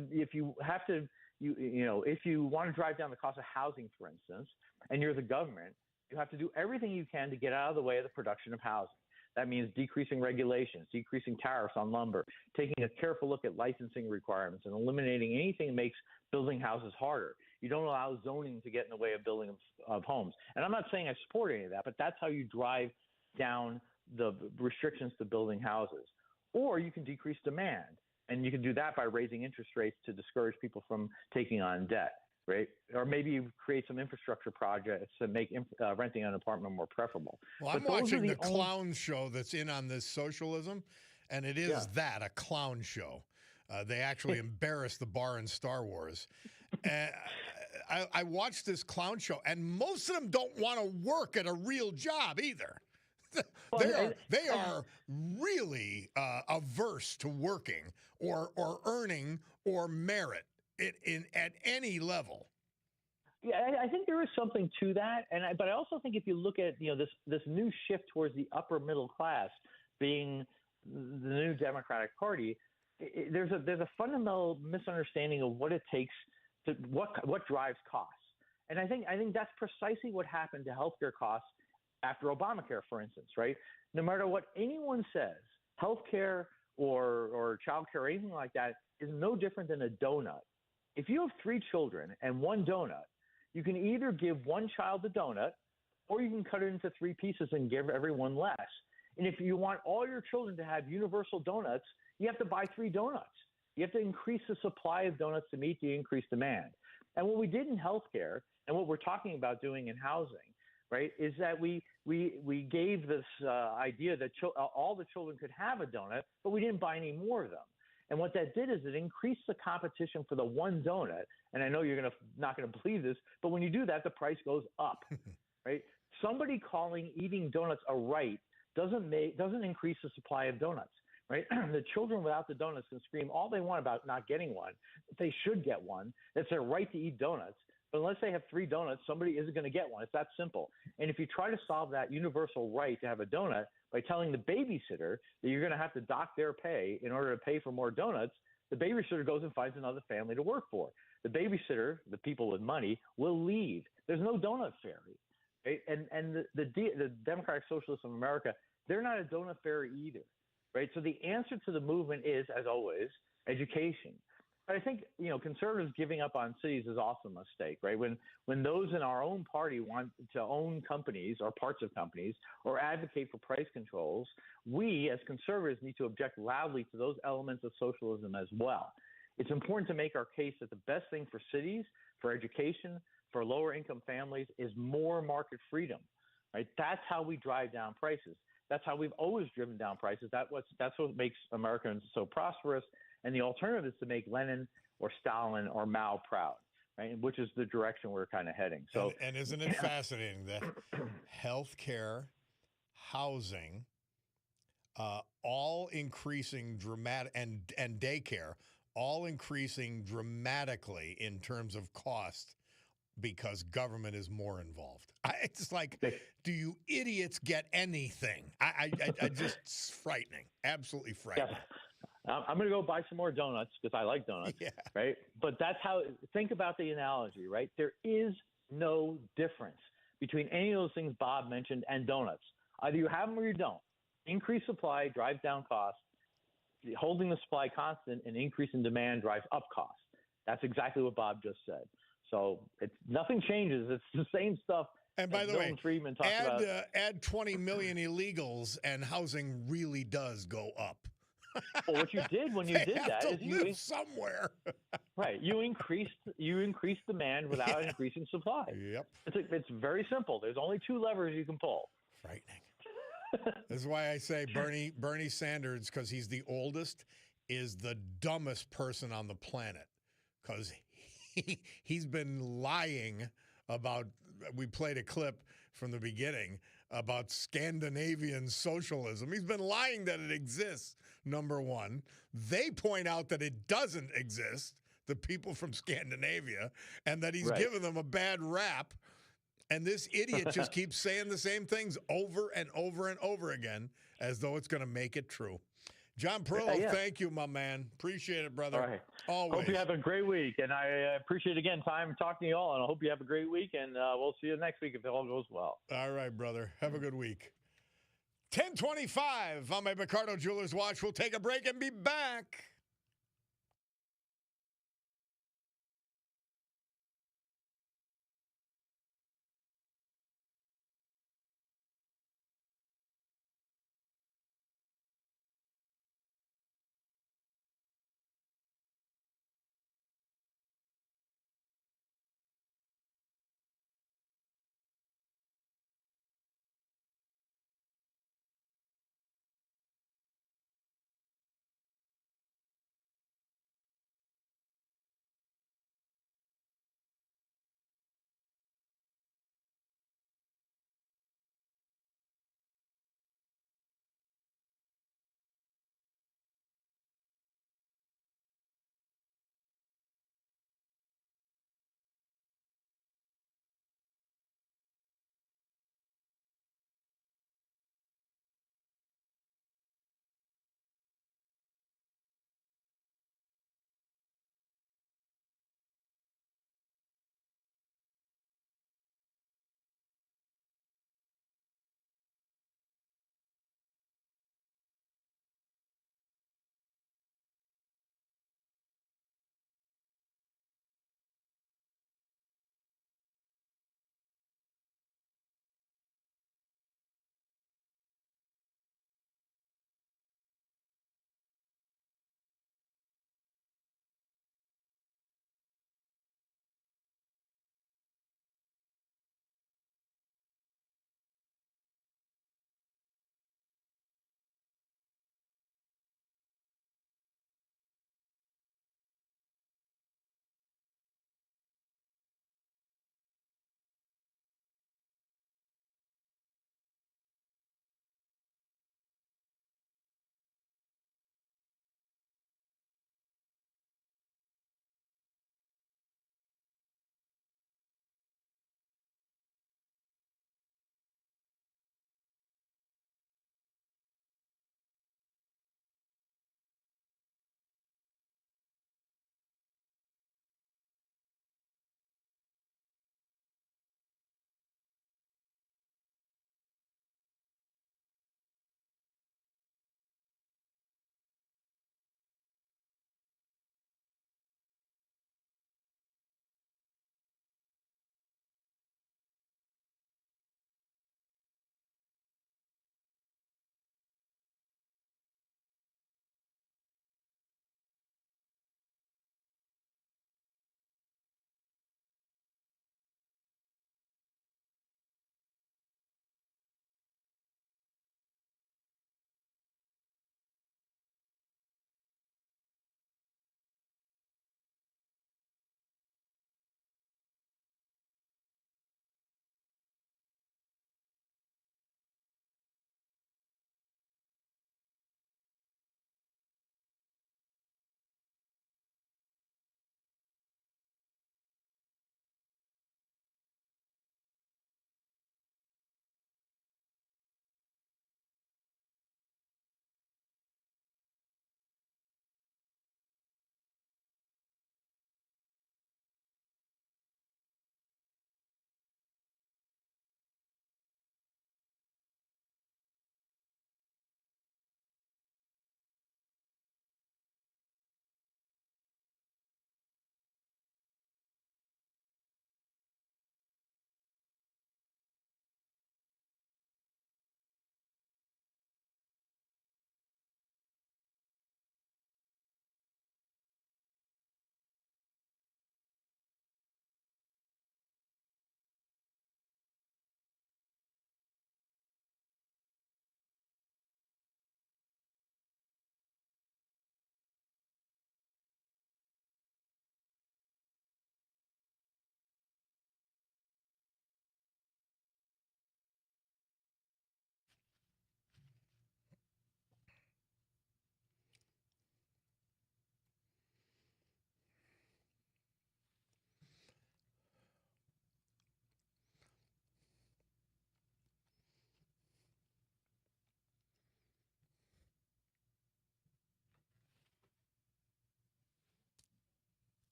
drive down the cost of housing, for instance, and you're the government, you have to do everything you can to get out of the way of the production of housing. That means decreasing regulations, decreasing tariffs on lumber, taking a careful look at licensing requirements, and eliminating anything that makes building houses harder. You don't allow zoning to get in the way of building of homes. And I'm not saying I support any of that, but that's how you drive down the restrictions to building houses. Or you can decrease demand, and you can do that by raising interest rates to discourage people from taking on debt, right? Or maybe you create some infrastructure projects to make renting an apartment more preferable. Well, I'm watching the clown show that's in on this socialism, and it is a clown show. They actually embarrass the bar in Star Wars. And I watched this clown show, and most of them don't want to work at a real job either. They are really averse to working or earning or merit at any level. Yeah, I think there is something to that, but I also think if you look at this new shift towards the upper middle class being the new Democratic Party, there's a fundamental misunderstanding of what it takes to what drives costs, and I think that's precisely what happened to healthcare costs after Obamacare, for instance, right? No matter what anyone says, healthcare or childcare or anything like that is no different than a donut. If you have 3 children and 1 donut, you can either give one child a donut or you can cut it into 3 pieces and give everyone less. And if you want all your children to have universal donuts, you have to buy 3 donuts. You have to increase the supply of donuts to meet the increased demand. And what we did in healthcare and what we're talking about doing in housing, right, is that we gave this idea that all the children could have a donut, but we didn't buy any more of them. And what that did is it increased the competition for the one donut. And I know you're not going to believe this, but when you do that, the price goes up, right? Somebody calling eating donuts a right doesn't increase the supply of donuts, right? The children without the donuts can scream all they want about not getting one. They should get one. It's their right to eat donuts. But unless they have 3 donuts, somebody isn't going to get one. It's that simple. And if you try to solve that universal right to have a donut by telling the babysitter that you're going to have to dock their pay in order to pay for more donuts, the babysitter goes and finds another family to work for. The babysitter, the people with money, will leave. There's no donut fairy. Right? And the Democratic Socialists of America, they're not a donut fairy either. Right? So the answer to the movement is, as always, education. But I think, conservatives giving up on cities is also a mistake, right? When those in our own party want to own companies or parts of companies or advocate for price controls, we as conservatives need to object loudly to those elements of socialism as well. It's important to make our case that the best thing for cities, for education, for lower income families is more market freedom, right? That's how we drive down prices. That's how we've always driven down prices. That's what makes Americans so prosperous. And the alternative is to make Lenin or Stalin or Mao proud, right? Which is the direction we're kind of heading. So, and isn't it fascinating that healthcare, housing, all increasing and daycare, all increasing dramatically in terms of cost because government is more involved. It's like, do you idiots get anything? I just, it's frightening, absolutely frightening. Yeah. I'm going to go buy some more donuts because I like donuts, right? But that's how – think about the analogy, right? There is no difference between any of those things Bob mentioned and donuts. Either you have them or you don't. Increased supply drives down cost. Holding the supply constant and increase in demand drives up cost. That's exactly what Bob just said. So nothing changes. It's the same stuff. And by the way, add 20 million illegals and housing really does go up. Well, what you did when you did that is you live somewhere. Right. You increased demand without increasing supply. Yep. It's very simple. There's only 2 levers you can pull. Frightening. This is why I say Bernie Sanders, because he's the oldest, is the dumbest person on the planet. Because he's been lying about, we played a clip from the beginning about Scandinavian socialism. He's been lying that it exists, number one. They point out that it doesn't exist, the people from Scandinavia, and that he's given them a bad rap. And this idiot just keeps saying the same things over and over and over again as though it's going to make it true. John Perillo, thank you, my man. Appreciate it, brother. All right. Always. Hope you have a great week. And I appreciate, again, time talking to you all. And I hope you have a great week. And we'll see you next week if it all goes well. All right, brother. Have a good week. 10:25 on my Picardo Jewelers Watch. We'll take a break and be back.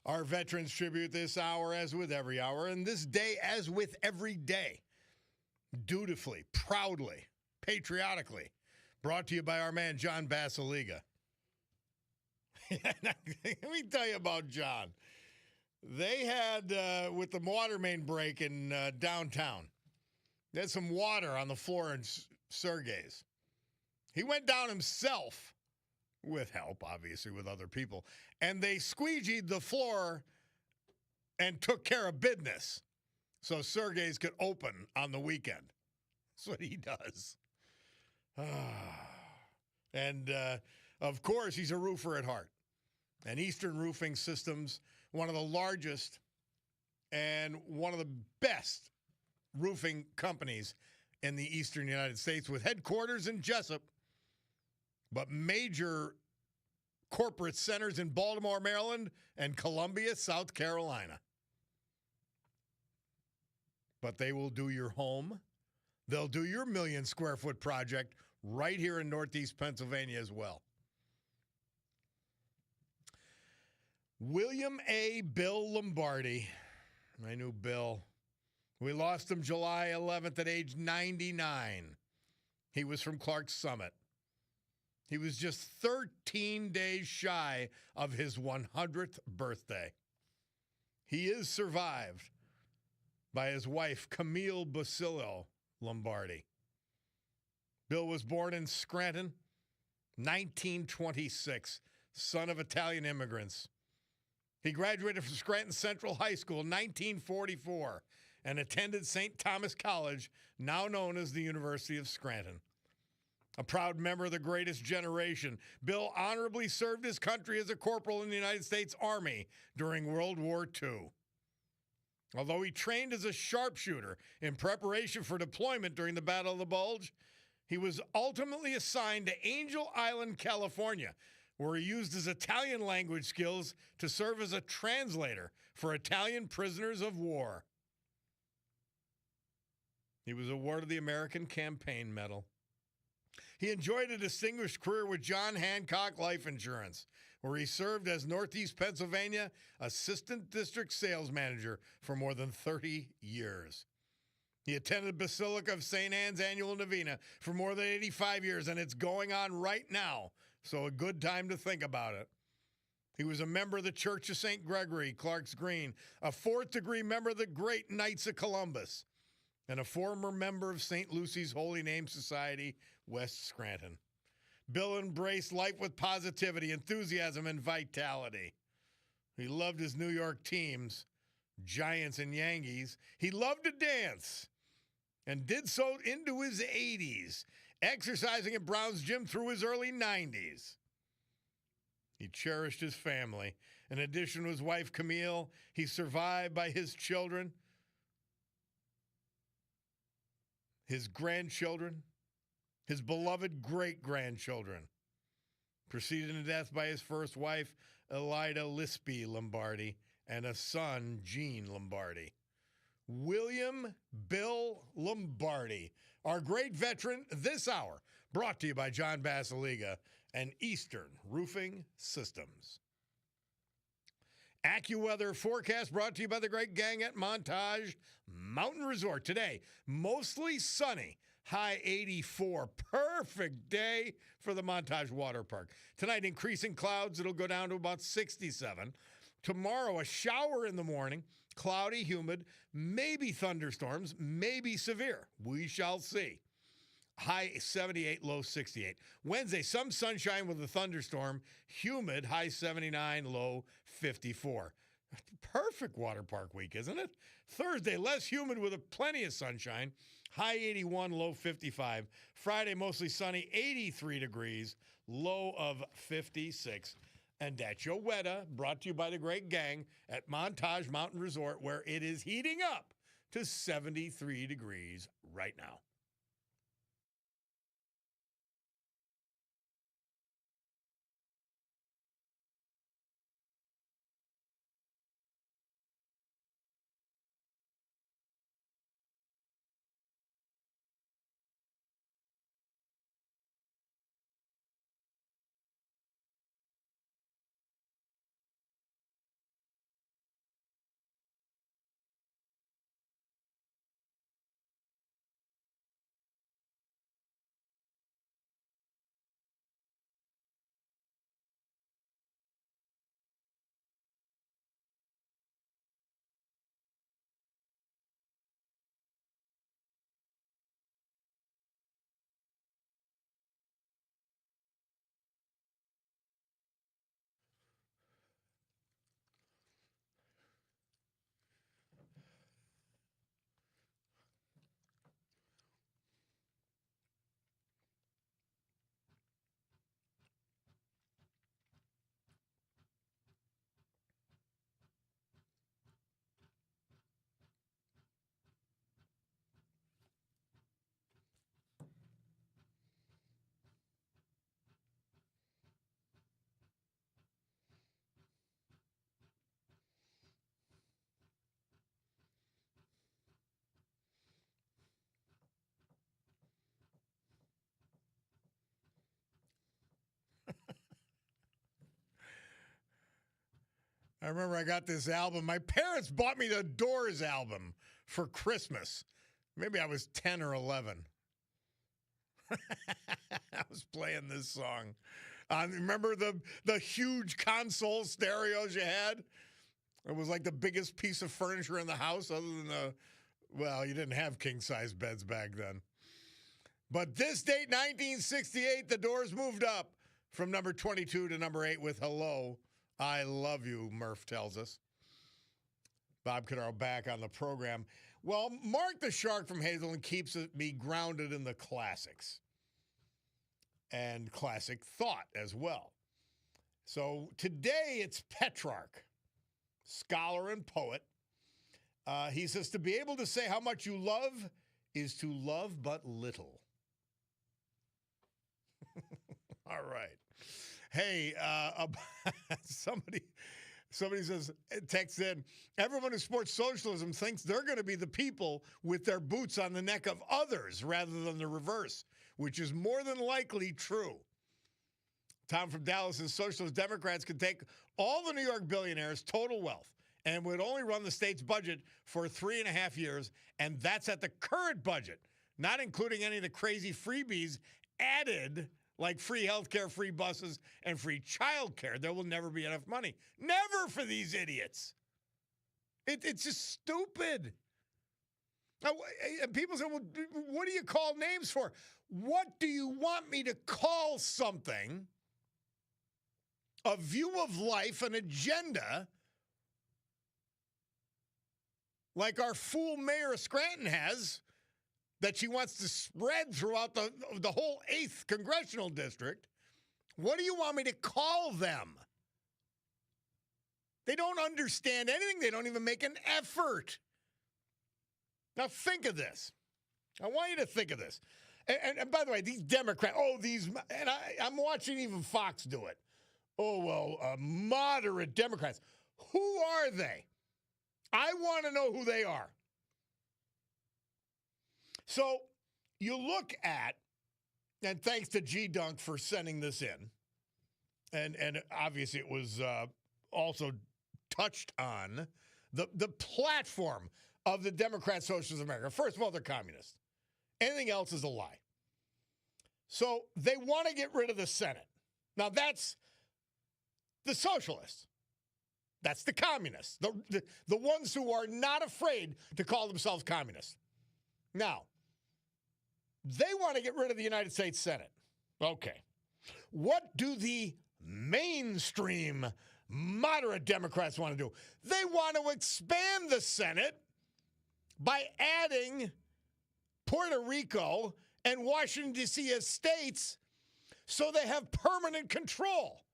Our Veterans Tribute this hour, as with every hour, and this day, as with every day, dutifully, proudly, patriotically, brought to you by our man, John Basiliga. Let me tell you about John. They had, with the water main break in downtown, they had some water on the floor in Sergei's. He went down himself, with help, obviously, with other people, and they squeegeed the floor and took care of business so Sergei's could open on the weekend. That's what he does. And, of course, he's a roofer at heart. And Eastern Roofing Systems, one of the largest and one of the best roofing companies in the eastern United States, with headquarters in Jessup, but major corporate centers in Baltimore, Maryland, and Columbia, South Carolina. But they will do your home. They'll do your 1 million square foot project right here in Northeast Pennsylvania as well. William A. Bill Lombardi. I knew Bill. We lost him July 11th at age 99. He was from Clarks Summit. He was just 13 days shy of his 100th birthday. He is survived by his wife, Camille Basilio Lombardi. Bill was born in Scranton, 1926, son of Italian immigrants. He graduated from Scranton Central High School in 1944 and attended St. Thomas College, now known as the University of Scranton. A proud member of the greatest generation, Bill honorably served his country as a corporal in the United States Army during World War II. Although he trained as a sharpshooter in preparation for deployment during the Battle of the Bulge, he was ultimately assigned to Angel Island, California, where he used his Italian language skills to serve as a translator for Italian prisoners of war. He was awarded the American Campaign Medal. He enjoyed a distinguished career with John Hancock Life Insurance, where he served as Northeast Pennsylvania Assistant District Sales Manager for more than 30 years. He attended Basilica of St. Anne's annual novena for more than 85 years, and it's going on right now, so a good time to think about it. He was a member of the Church of St. Gregory, Clark's Green, a fourth-degree member of the Great Knights of Columbus, and a former member of St. Lucy's Holy Name Society, West Scranton. Bill embraced life with positivity, enthusiasm, and vitality. He loved his New York teams, Giants and Yankees. He loved to dance and did so into his 80s, exercising at Brown's Gym through his early 90s. He cherished his family. In addition to his wife, Camille, he's survived by his children, his grandchildren, his beloved great-grandchildren, preceded to death by his first wife, Elida Lispy Lombardi, and a son, Gene Lombardi. William Bill Lombardi, our great veteran this hour, brought to you by John Basiliga and Eastern Roofing Systems. AccuWeather forecast brought to you by the great gang at Montage Mountain Resort. Today, mostly sunny, high 84. Perfect day for the Montage Water Park. Tonight, increasing clouds. It'll go down to about 67. Tomorrow, a shower in the morning, cloudy, humid, maybe thunderstorms, maybe severe. We shall see. High 78, low 68. Wednesday, some sunshine with a thunderstorm, humid, high 79, low 54. Perfect water park week, isn't it? Thursday, less humid with plenty of sunshine, high 81, low 55. Friday, mostly sunny, 83 degrees, low of 56. And that's your weather, brought to you by the great gang at Montage Mountain Resort, where it is heating up to 73 degrees right now. I remember I got this album. My parents bought me the Doors album for Christmas. Maybe I was 10 or 11. I was playing this song. Remember the huge console stereos you had? It was like the biggest piece of furniture in the house other than you didn't have king-size beds back then. But this date, 1968, the Doors moved up from number 22 to number 8 with Hello, I Love You, Murph tells us. Bob Cordaro back on the program. Well, Mark the Shark from Hazelton keeps me grounded in the classics and classic thought as well. So today it's Petrarch, scholar and poet. He says, to be able to say how much you love is to love but little. All right. Hey, somebody says, text in, everyone who supports socialism thinks they're going to be the people with their boots on the neck of others rather than the reverse, which is more than likely true. Tom from Dallas says socialist Democrats could take all the New York billionaires' total wealth and would only run the state's budget for 3.5 years, and that's at the current budget, not including any of the crazy freebies added, like free health care, free buses, and free child care. There will never be enough money. Never for these idiots. It's just stupid. Now, and people say, well, what do you call names for? What do you want me to call something? A view of life, an agenda, like our fool Mayor of Scranton has, that she wants to spread throughout the whole 8th congressional district. What do you want me to call them? They don't understand anything. They don't even make an effort. Now think of this. I want you to think of this. And by the way, these Democrats, and I'm watching even Fox do it. Moderate Democrats. Who are they? I want to know who they are. So you look at, and thanks to G Dunk for sending this in, and obviously it was also touched on, the platform of the Democrat Socialists of America. First of all, they're communists. Anything else is a lie. So they want to get rid of the Senate. Now that's the socialists. That's the communists, the ones who are not afraid to call themselves communists. Now, they want to get rid of the United States Senate. Okay. What do the mainstream moderate Democrats want to do? They want to expand the Senate by adding Puerto Rico and Washington, D.C. as states so they have permanent control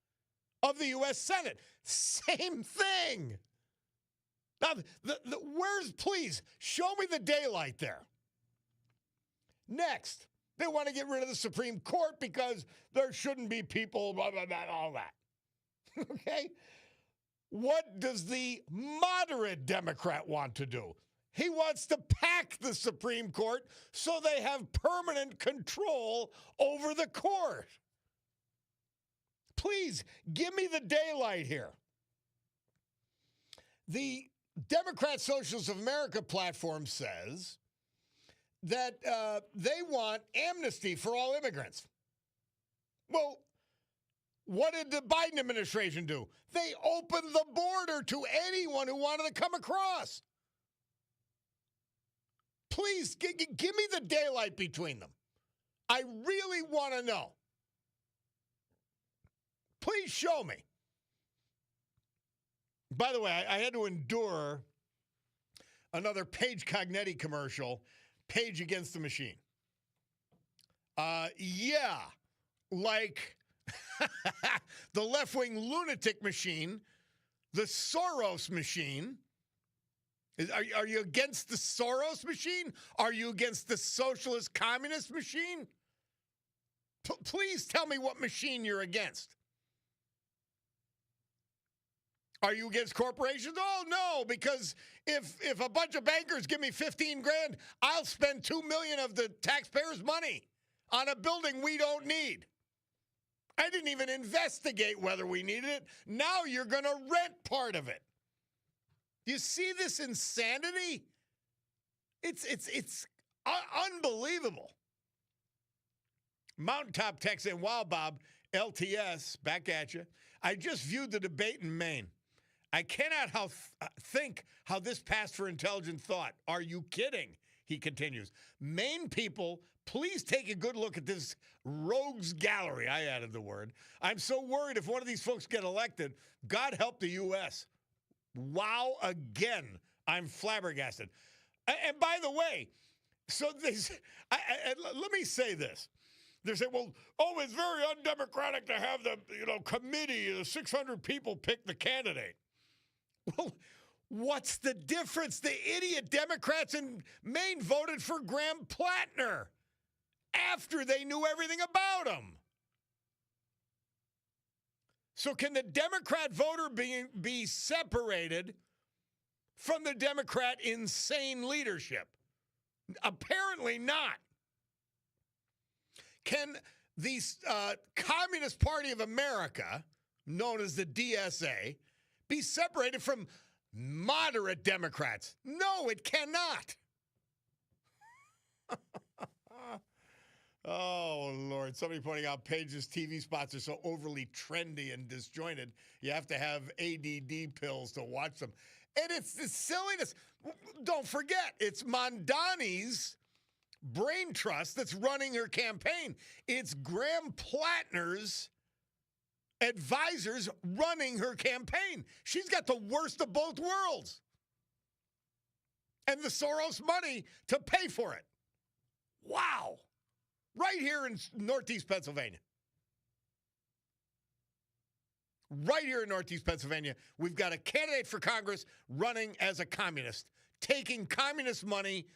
of the U.S. Senate. Same thing. Now, please, show me the daylight there. Next, they want to get rid of the Supreme Court because there shouldn't be people, blah, blah, blah, all that. Okay? What does the moderate Democrat want to do? He wants to pack the Supreme Court so they have permanent control over the court. Please, give me the daylight here. The Democrat Socialists of America platform says that they want amnesty for all immigrants. Well, what did the Biden administration do? They opened the border to anyone who wanted to come across. Please, give me the daylight between them. I really want to know. Please show me. By the way, I had to endure another Paige Cognetti commercial, Page Against the Machine. Like the left-wing lunatic machine, the Soros machine. Are you against the Soros machine? Are you against the socialist communist machine? Please tell me what machine you're against. Are you against corporations? Oh, no, because if a bunch of bankers give me $15,000, I'll spend $2 million of the taxpayers' money on a building we don't need. I didn't even investigate whether we needed it. Now you're going to rent part of it. Do you see this insanity? It's unbelievable. Mountaintop text in, wow, Bob, LTS, back at you. I just viewed the debate in Maine. I cannot think how this passed for intelligent thought. Are you kidding? He continues. Maine people, please take a good look at this rogues gallery. I added the word. I'm so worried if one of these folks get elected, God help the U.S. Wow, again, I'm flabbergasted. And by the way, so this, let me say this. They say, well, it's very undemocratic to have the committee, the 600 people pick the candidate. Well, what's the difference? The idiot Democrats in Maine voted for Graham Plattner after they knew everything about him. So can the Democrat voter be separated from the Democrat insane leadership? Apparently not. Can the Communist Party of America, known as the DSA, be separated from moderate Democrats? No, it cannot. Oh, Lord. Somebody pointing out Page's TV spots are so overly trendy and disjointed, you have to have ADD pills to watch them. And it's the silliness. Don't forget, it's Mondani's brain trust that's running her campaign. It's Graham Plattner's advisors running her campaign. She's got the worst of both worlds. And the Soros money to pay for it. Wow. Right here in Northeast Pennsylvania. Right here in Northeast Pennsylvania, we've got a candidate for Congress running as a communist, taking communist money,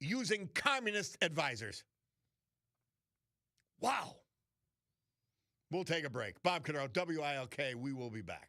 using communist advisors. Wow. We'll take a break. Bob Cordaro, WILK. We will be back.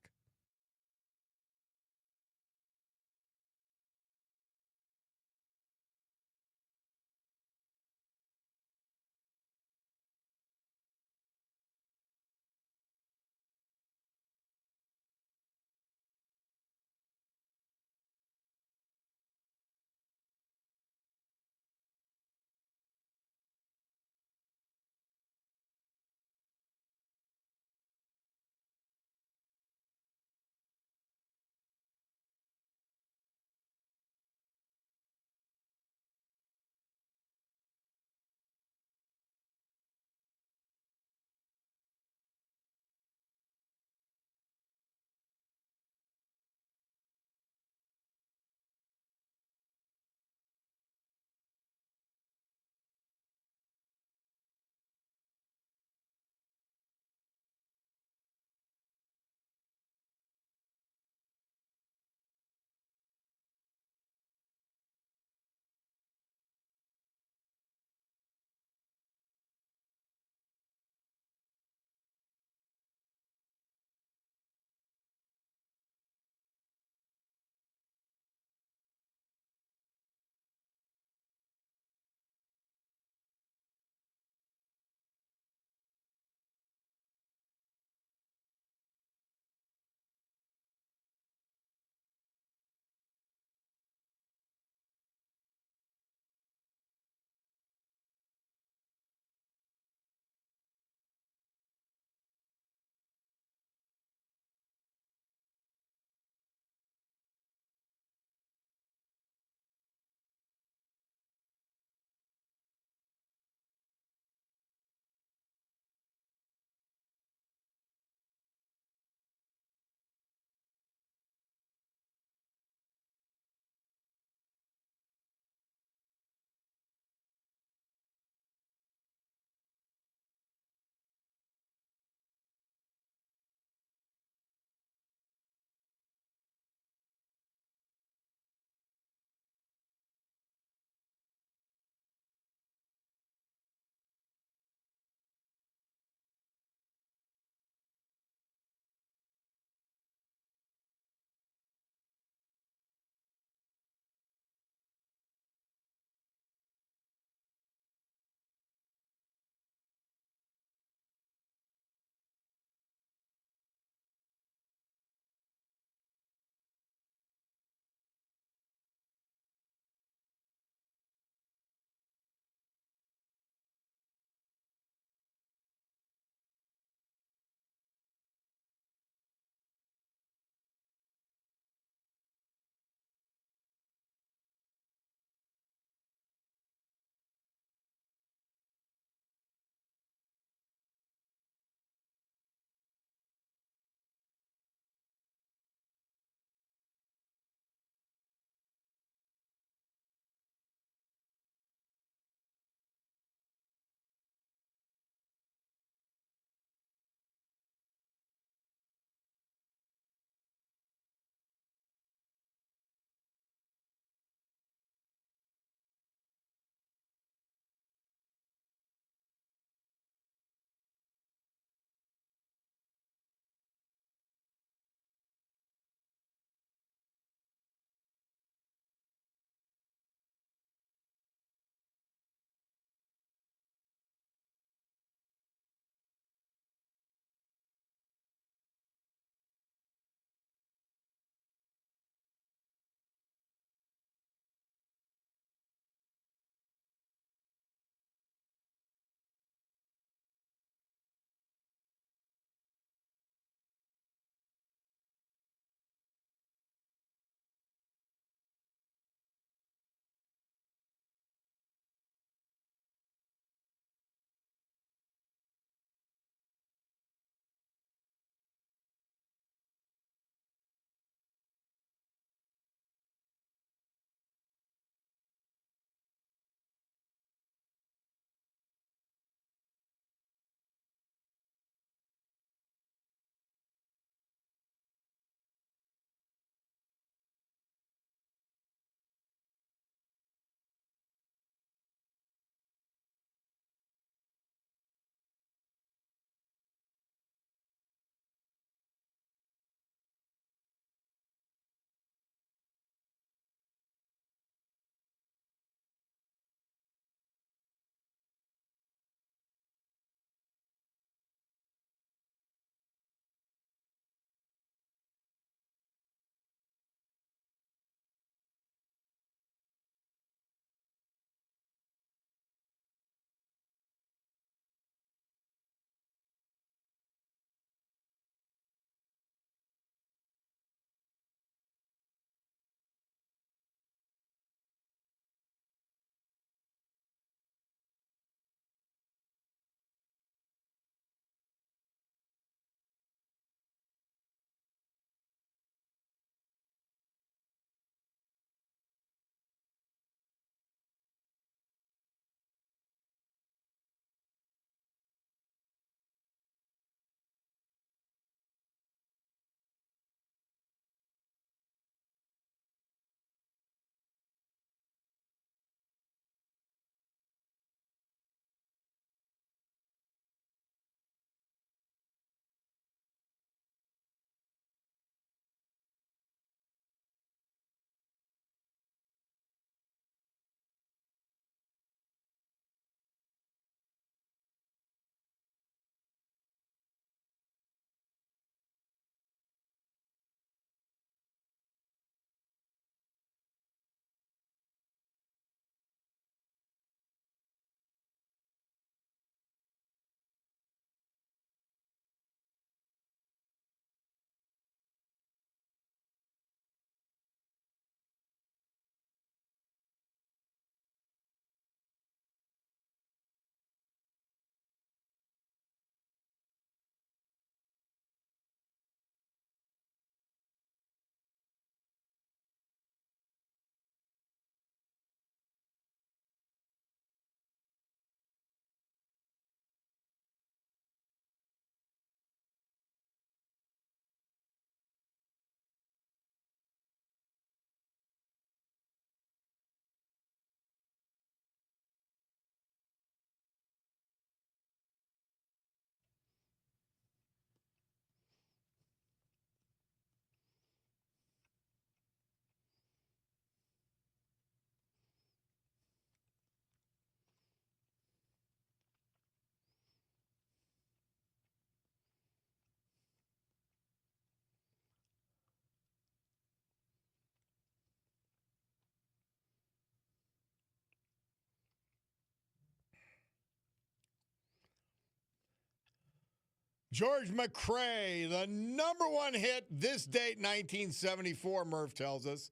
George McCrae, the number one hit this date, 1974, Murph tells us.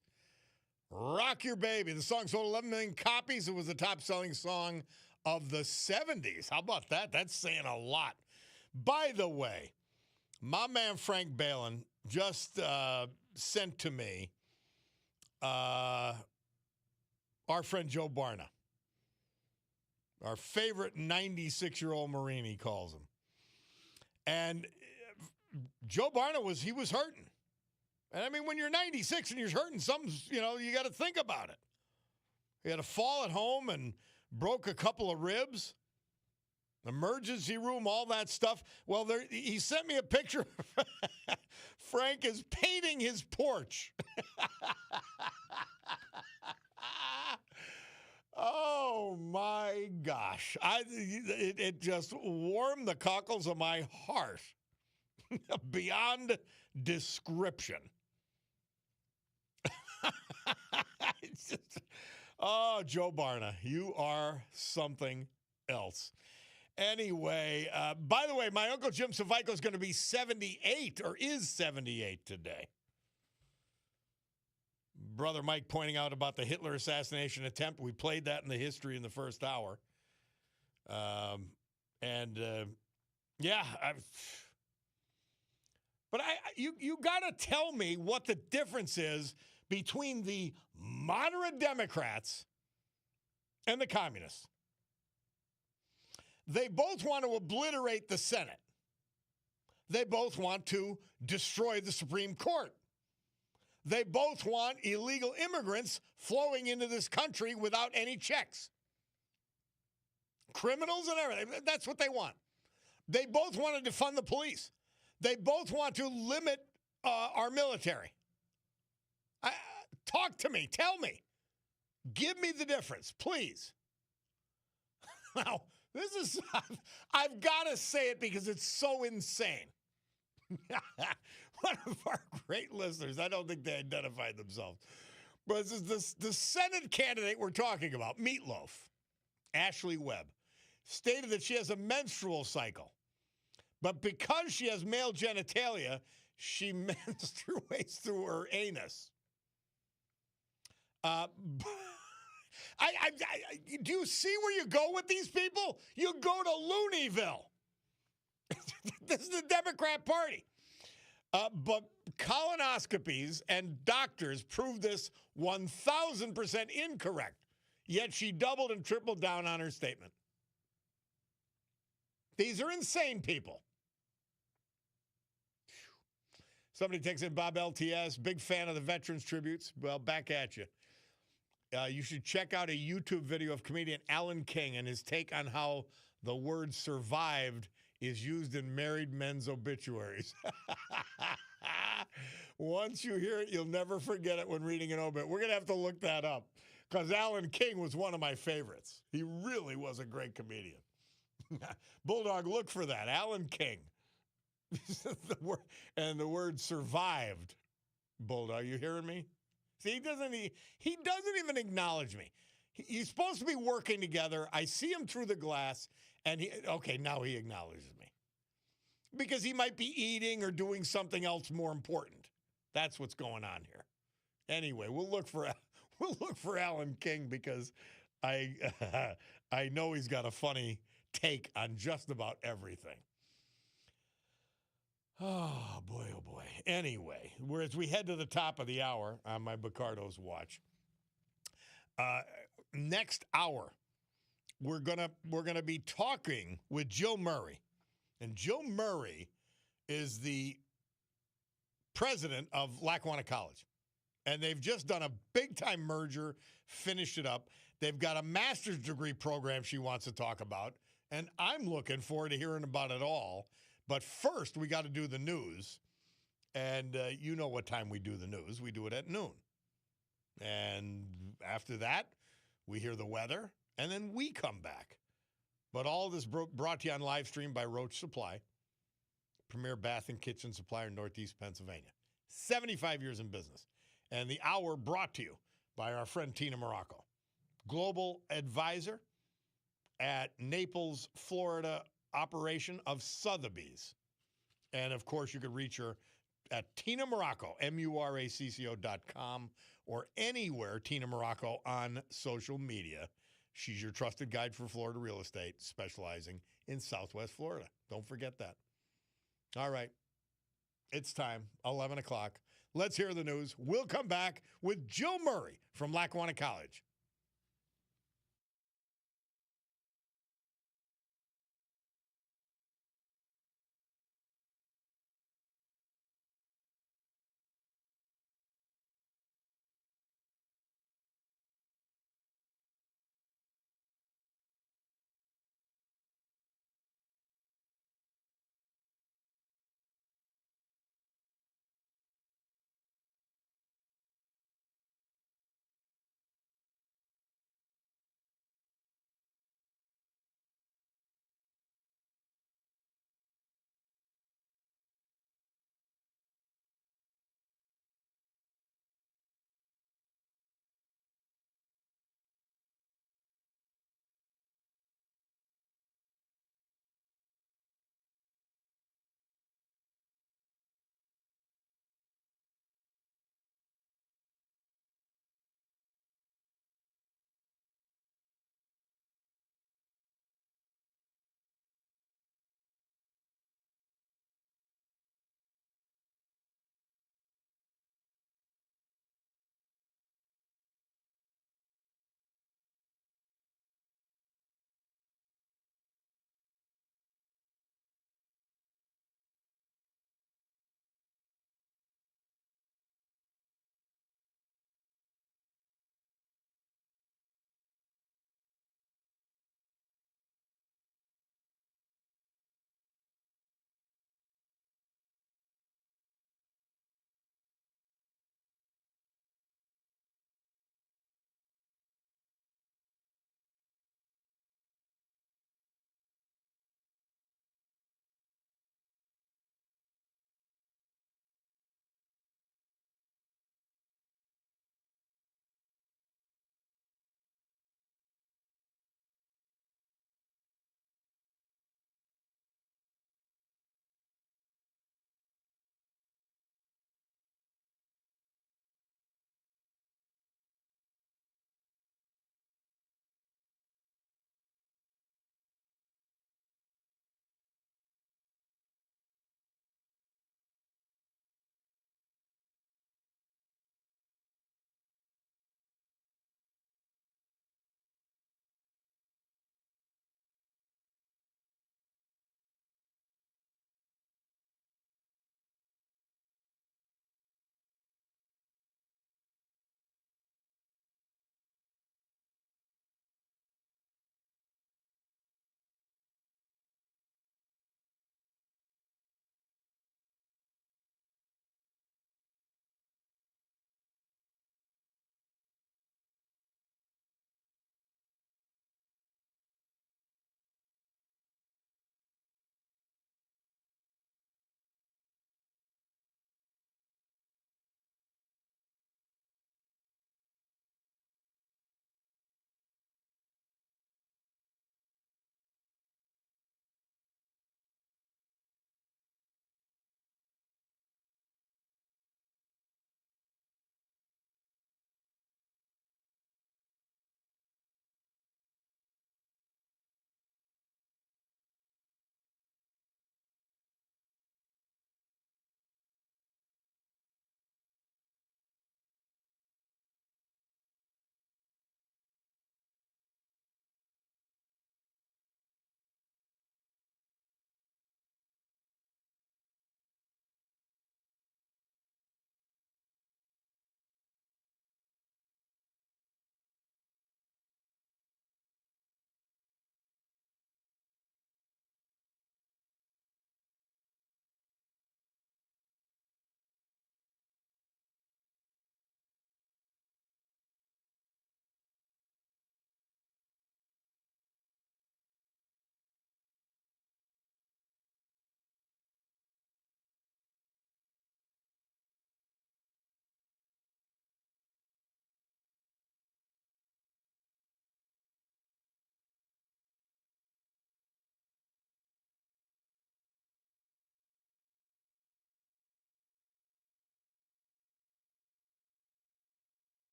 Rock Your Baby. The song sold 11 million copies. It was the top-selling song of the 70s. How about that? That's saying a lot. By the way, my man Frank Balin just sent to me our friend Joe Barna, our favorite 96-year-old Marine, he calls him. And Joe Barna was hurting. And I mean, when you're 96 and you're hurting, something's, you got to think about it. He had a fall at home and broke a couple of ribs. Emergency room, all that stuff. Well, he sent me a picture. Frank is painting his porch. Oh, my gosh. It just warmed the cockles of my heart beyond description. Joe Barna, you are something else. Anyway, by the way, my Uncle Jim Savico is going to be 78, or is 78 today. Brother Mike pointing out about the Hitler assassination attempt. We played that in the history in the first hour. But you got to tell me what the difference is between the moderate Democrats and the communists. They both want to obliterate the Senate. They both want to destroy the Supreme Court. They both want illegal immigrants flowing into this country without any checks. Criminals and everything. That's what they want. They both want to defund the police. They both want to limit our military. Talk to me. Tell me. Give me the difference, please. Now, I've got to say it because it's so insane. One of our great listeners, I don't think they identified themselves, but this is the Senate candidate we're talking about, Meatloaf, Ashley Webb, stated that she has a menstrual cycle. But because she has male genitalia, she menstruates through her anus. Do you see where you go with these people? You go to Looneyville. This is the Democrat Party. But colonoscopies and doctors prove this 1,000% incorrect. Yet she doubled and tripled down on her statement. These are insane people. Somebody takes in Bob LTS, big fan of the Veterans Tributes. Well, back at you. You should check out a YouTube video of comedian Alan King and his take on how the word survived is used in married men's obituaries. Once you hear it, you'll never forget it when reading an obit. We're going to have to look that up because Alan King was one of my favorites. He really was a great comedian. Bulldog, look for that. Alan King. The word survived. Bulldog, you hearing me? See, he doesn't even acknowledge me. He's supposed to be working together. I see him through the glass, and now he acknowledges me. Because he might be eating or doing something else more important. That's what's going on here. Anyway, we'll look for Alan King because I know he's got a funny take on just about everything. Oh, boy, oh, boy. Anyway, as we head to the top of the hour on my Bacardo's watch, next hour, we're gonna be talking with Jill Murray. And Jill Murray is the president of Lackawanna College. And they've just done a big-time merger, finished it up. They've got a master's degree program she wants to talk about. And I'm looking forward to hearing about it all. But first, we got to do the news. And you know what time we do the news. We do it at noon. And after that, we hear the weather. And then we come back. But all this brought to you on live stream by Roach Supply, premier bath and kitchen supplier in Northeast Pennsylvania. 75 years in business. And the hour brought to you by our friend Tina Morocco, global advisor at Naples, Florida operation of Sotheby's. And, of course, you could reach her at Tina Morocco, MURACCO.com, or anywhere Tina Morocco on social media. She's your trusted guide for Florida real estate, specializing in Southwest Florida. Don't forget that. All right. It's time, 11 o'clock. Let's hear the news. We'll come back with Jill Murray from Lackawanna College.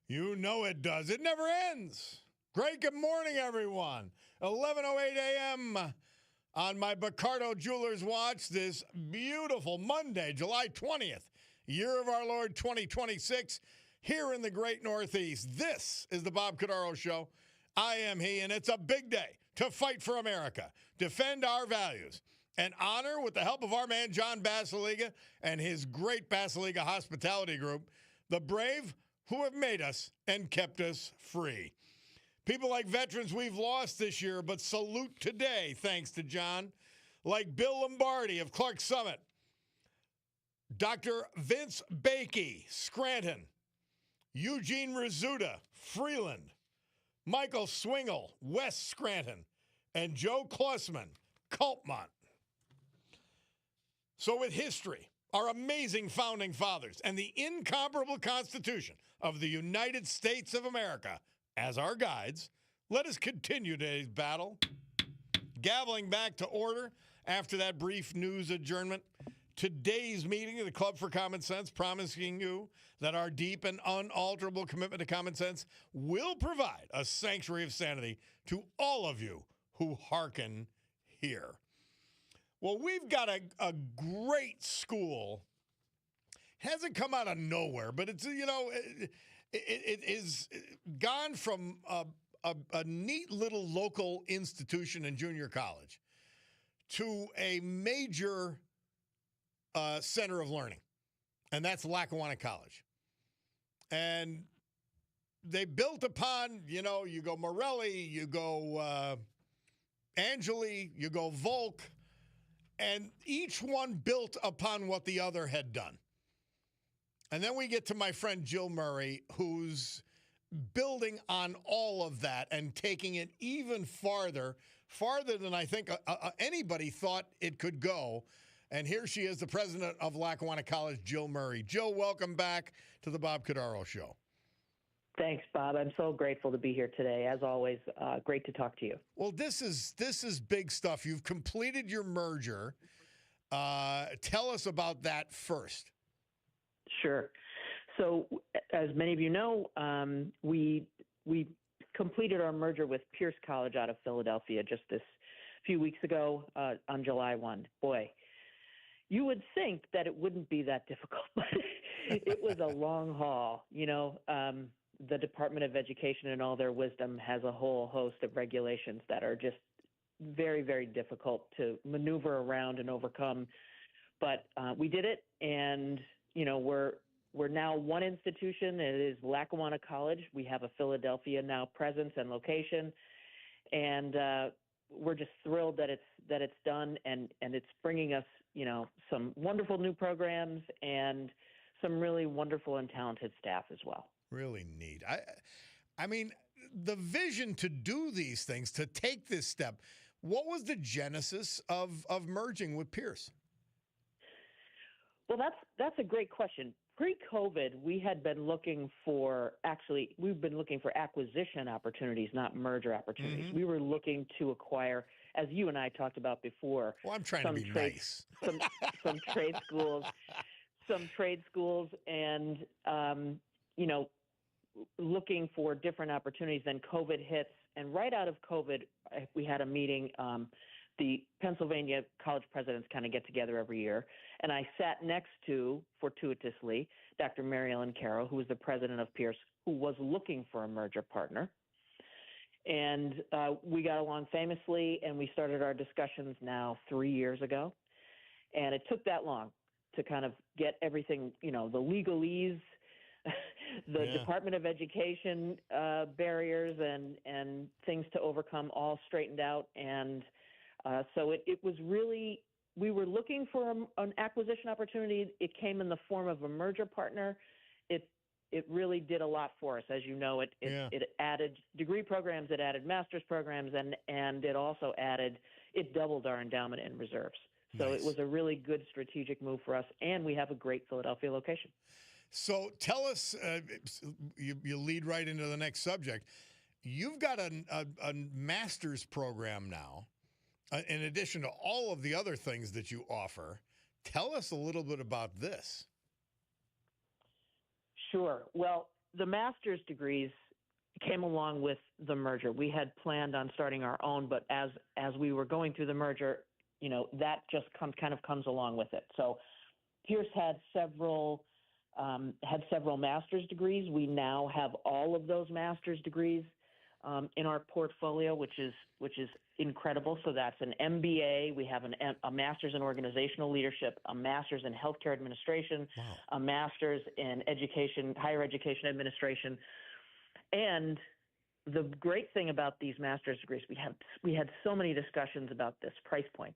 You know it does. It never ends. Great good morning, everyone. 11:08 a.m. on my Bacardo Jewelers watch this beautiful Monday, July 20th, year of our Lord 2026, here in the great Northeast. This is the Bob Cordaro Show. I am he, and it's a big day to fight for America, defend our values, and honor, with the help of our man John Basiliga and his great Basiliga Hospitality Group, the brave who have made us and kept us free. People like veterans we've lost this year, but salute today, thanks to John, like Bill Lombardi of Clark Summit, Dr. Vince Bakey, Scranton, Eugene Rizzuta, Freeland, Michael Swingle, West Scranton, and Joe Klusman, Coltmont. So with history, our amazing founding fathers, and the incomparable Constitution of the United States of America as our guides, let us continue today's battle. Gaveling back to order after that brief news adjournment, today's meeting of the Club for Common Sense, promising you that our deep and unalterable commitment to common sense will provide a sanctuary of sanity to all of you who hearken here. Well, we've got a great school. Hasn't come out of nowhere, but it's, it is gone from a neat little local institution and junior college to a major center of learning, and that's Lackawanna College. And they built upon, you go Morelli, you go Angeli, you go WILK, and each one built upon what the other had done. And then we get to my friend Jill Murray, who's building on all of that and taking it even farther than I think anybody thought it could go. And here she is, the president of Lackawanna College, Jill Murray. Jill, welcome back to the Bob Cordaro Show. Thanks, Bob. I'm so grateful to be here today. As always, great to talk to you. Well, this is big stuff. You've completed your merger. Tell us about that first. Sure. So, as many of you know, we completed our merger with Pierce College out of Philadelphia just this few weeks ago on July 1. Boy, you would think that it wouldn't be that difficult, but it was a long haul. The Department of Education, in all their wisdom, has a whole host of regulations that are just very, very difficult to maneuver around and overcome. But we did it, and we're now one institution. It is Lackawanna College. We have a Philadelphia now presence and location, and we're just thrilled that it's done, and it's bringing us some wonderful new programs and some really wonderful and talented staff as well. Really neat. I mean, the vision to do these things, to take this step, what was the genesis of merging with Pierce? Well, that's a great question. Pre-COVID, we've been looking for acquisition opportunities, not merger opportunities. Mm-hmm. We were looking to acquire, as you and I talked about before. Well, I'm trying to be nice. Some trade schools, and looking for different opportunities. Then COVID hits, and right out of COVID, we had a meeting. The Pennsylvania college presidents kind of get together every year, and I sat next to, fortuitously, Dr. Mary Ellen Carroll, who was the president of Pierce, who was looking for a merger partner. And we got along famously, and we started our discussions now 3 years ago. And it took that long to kind of get everything, the legalese, the Department of Education barriers and things to overcome all straightened out. And so it was really, we were looking for an acquisition opportunity. It came in the form of a merger partner. It really did a lot for us. As you know, it added degree programs, it added master's programs, and it doubled our endowment and reserves. So It was a really good strategic move for us, and we have a great Philadelphia location. So tell us, you lead right into the next subject. You've got a master's program now, in addition to all of the other things that you offer. Tell us a little bit about this. Sure. Well, the master's degrees came along with the merger. We had planned on starting our own, but as we were going through the merger, that just kind of comes along with it. So Pierce had several master's degrees. We now have all of those master's degrees in our portfolio, which is incredible. So that's an MBA. We have a master's in organizational leadership, a master's in healthcare administration, Wow. a master's in higher education administration. And the great thing about these master's degrees, we had so many discussions about this price point.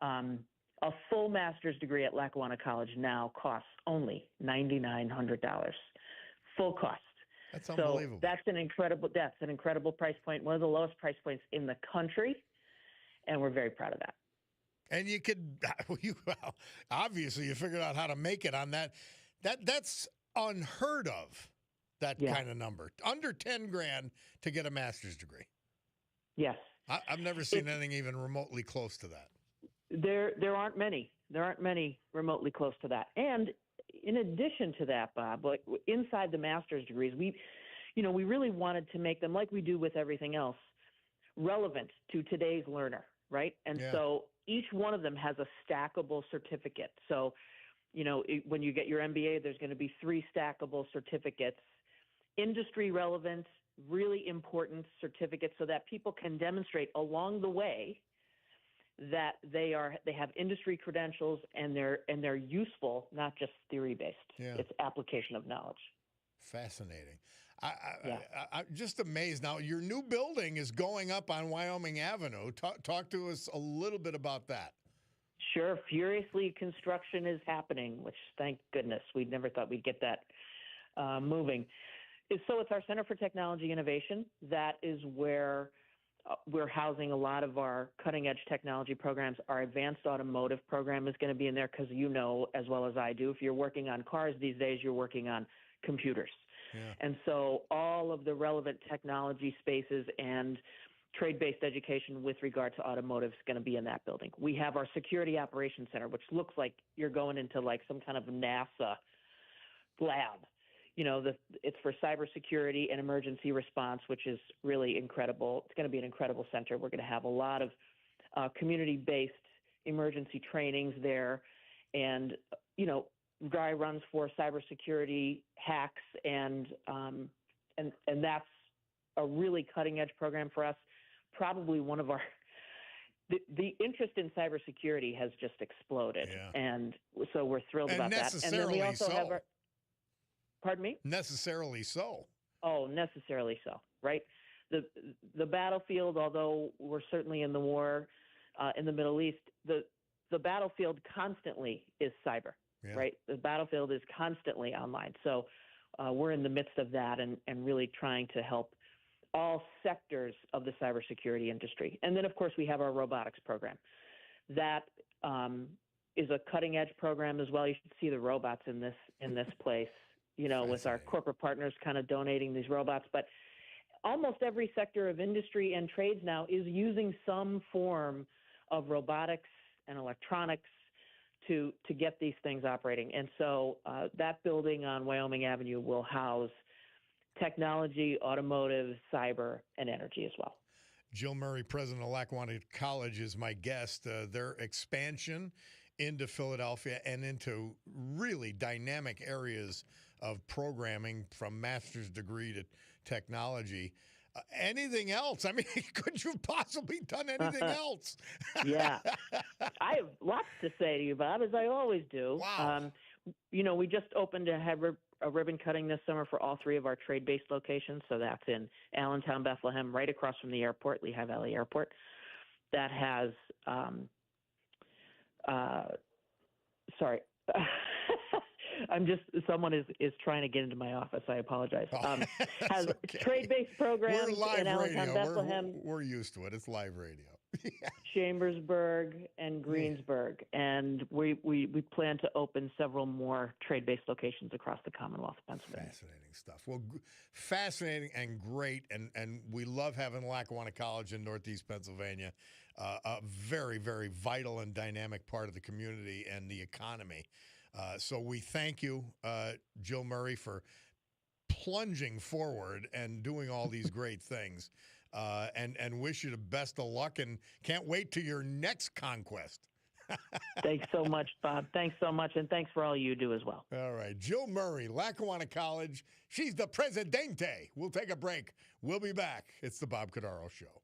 A full master's degree at Lackawanna College now costs only $9,900, full cost. That's unbelievable. So that's an incredible price point, one of the lowest price points in the country, and we're very proud of that. And obviously you figured out how to make it on that. That's unheard of. That kind of number, under 10 grand to get a master's degree. Yes, I've never seen anything even remotely close to that. There aren't many. There aren't many remotely close to that. And in addition to that, Bob, like inside the master's degrees, we really wanted to make them, like we do with everything else, relevant to today's learner, right? And so each one of them has a stackable certificate. So, when you get your MBA, there's going to be 3 stackable certificates, industry relevant, really important certificates, so that people can demonstrate along the way that they have industry credentials and they're useful, not just theory based. Yeah. It's application of knowledge. Fascinating. I'm just amazed. Now, your new building is going up on Wyoming Avenue. Talk to us a little bit about that. Sure. Furiously, construction is happening, which thank goodness. We never thought we'd get that moving. So it's our Center for Technology Innovation. That is where we're housing a lot of our cutting-edge technology programs. Our advanced automotive program is going to be in there because as well as I do, if you're working on cars these days, you're working on computers. Yeah. And so all of the relevant technology spaces and trade-based education with regard to automotive is going to be in that building. We have our Security Operations Center, which looks like you're going into like some kind of NASA lab. It's for cybersecurity and emergency response, which is really incredible. It's going to be an incredible center. We're going to have a lot of community-based emergency trainings there, and dry runs for cybersecurity hacks, and that's a really cutting-edge program for us. Probably one of our the interest in cybersecurity has just exploded, and so we're thrilled about that. And then we also have our. Pardon me? Necessarily so. Oh, necessarily so, right? The battlefield, although we're certainly in the war in the Middle East, the battlefield constantly is cyber, right? The battlefield is constantly online. So we're in the midst of that and really trying to help all sectors of the cybersecurity industry. And then, of course, we have our robotics program. That is a cutting-edge program as well. You should see the robots in this place. With our corporate partners kind of donating these robots. But almost every sector of industry and trades now is using some form of robotics and electronics to get these things operating. And so that building on Wyoming Avenue will house technology, automotive, cyber, and energy as well. Jill Murray, president of Lackawanna College, is my guest. Their expansion into Philadelphia and into really dynamic areas of programming, from master's degree to technology. Anything else? I mean, could you have possibly done anything else? Yeah. I have lots to say to you, Bob, as I always do. Wow. We just opened a ribbon cutting this summer for all 3 of our trade-based locations. So that's in Allentown, Bethlehem, right across from the airport, Lehigh Valley Airport. That has sorry. Someone is trying to get into my office. I apologize. Has okay. Trade-based programs in Allentown, radio. Bethlehem. We're used to it. It's live radio. Chambersburg and Greensburg. And we plan to open several more trade-based locations across the Commonwealth of Pennsylvania. Fascinating stuff. Well, fascinating and great. And we love having Lackawanna College in Northeast Pennsylvania, a very, very vital and dynamic part of the community and the economy. So we thank you, Jill Murray, for plunging forward and doing all these great things. And wish you the best of luck and can't wait to your next conquest. Thanks so much, Bob. Thanks so much, and thanks for all you do as well. All right. Jill Murray, Lackawanna College. She's the Presidente. We'll take a break. We'll be back. It's the Bob Cordaro Show.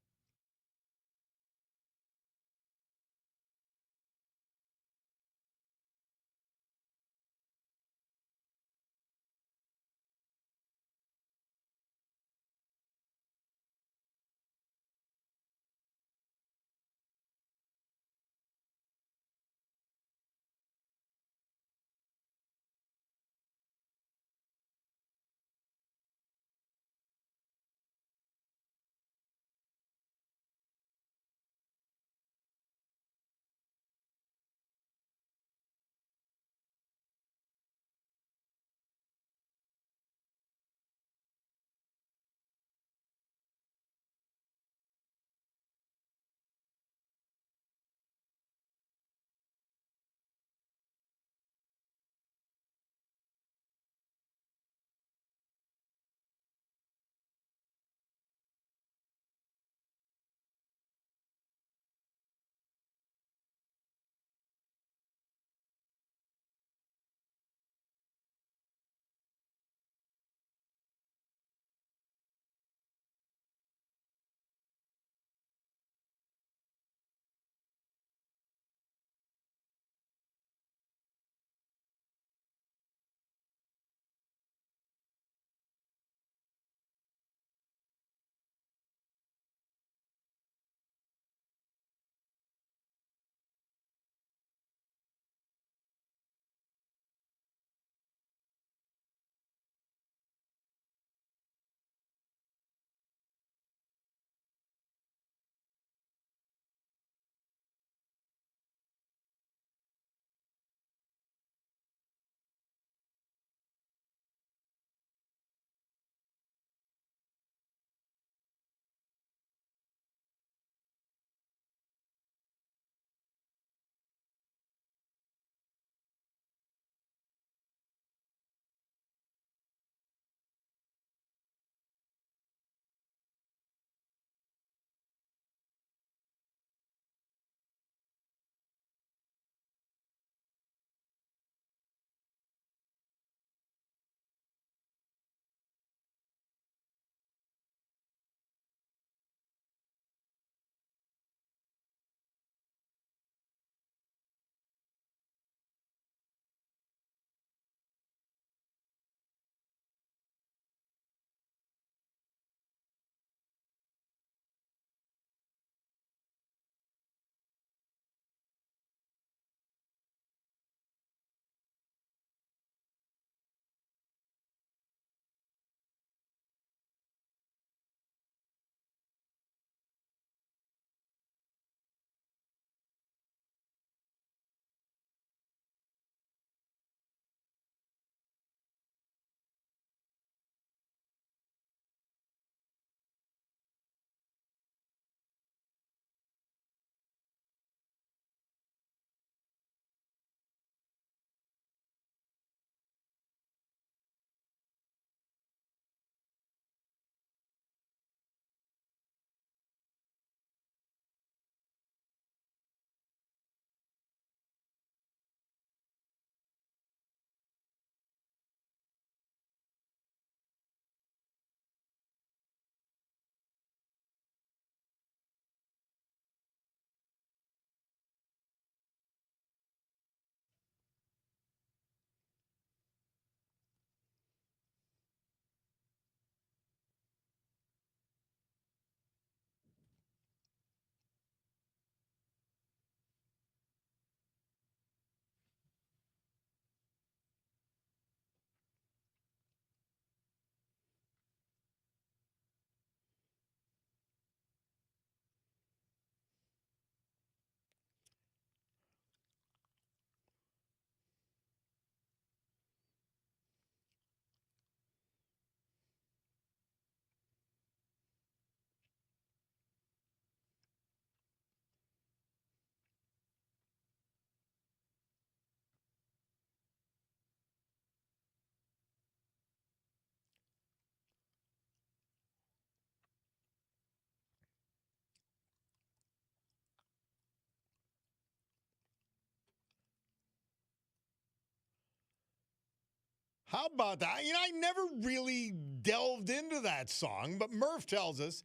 How about that? I never really delved into that song, but Murph tells us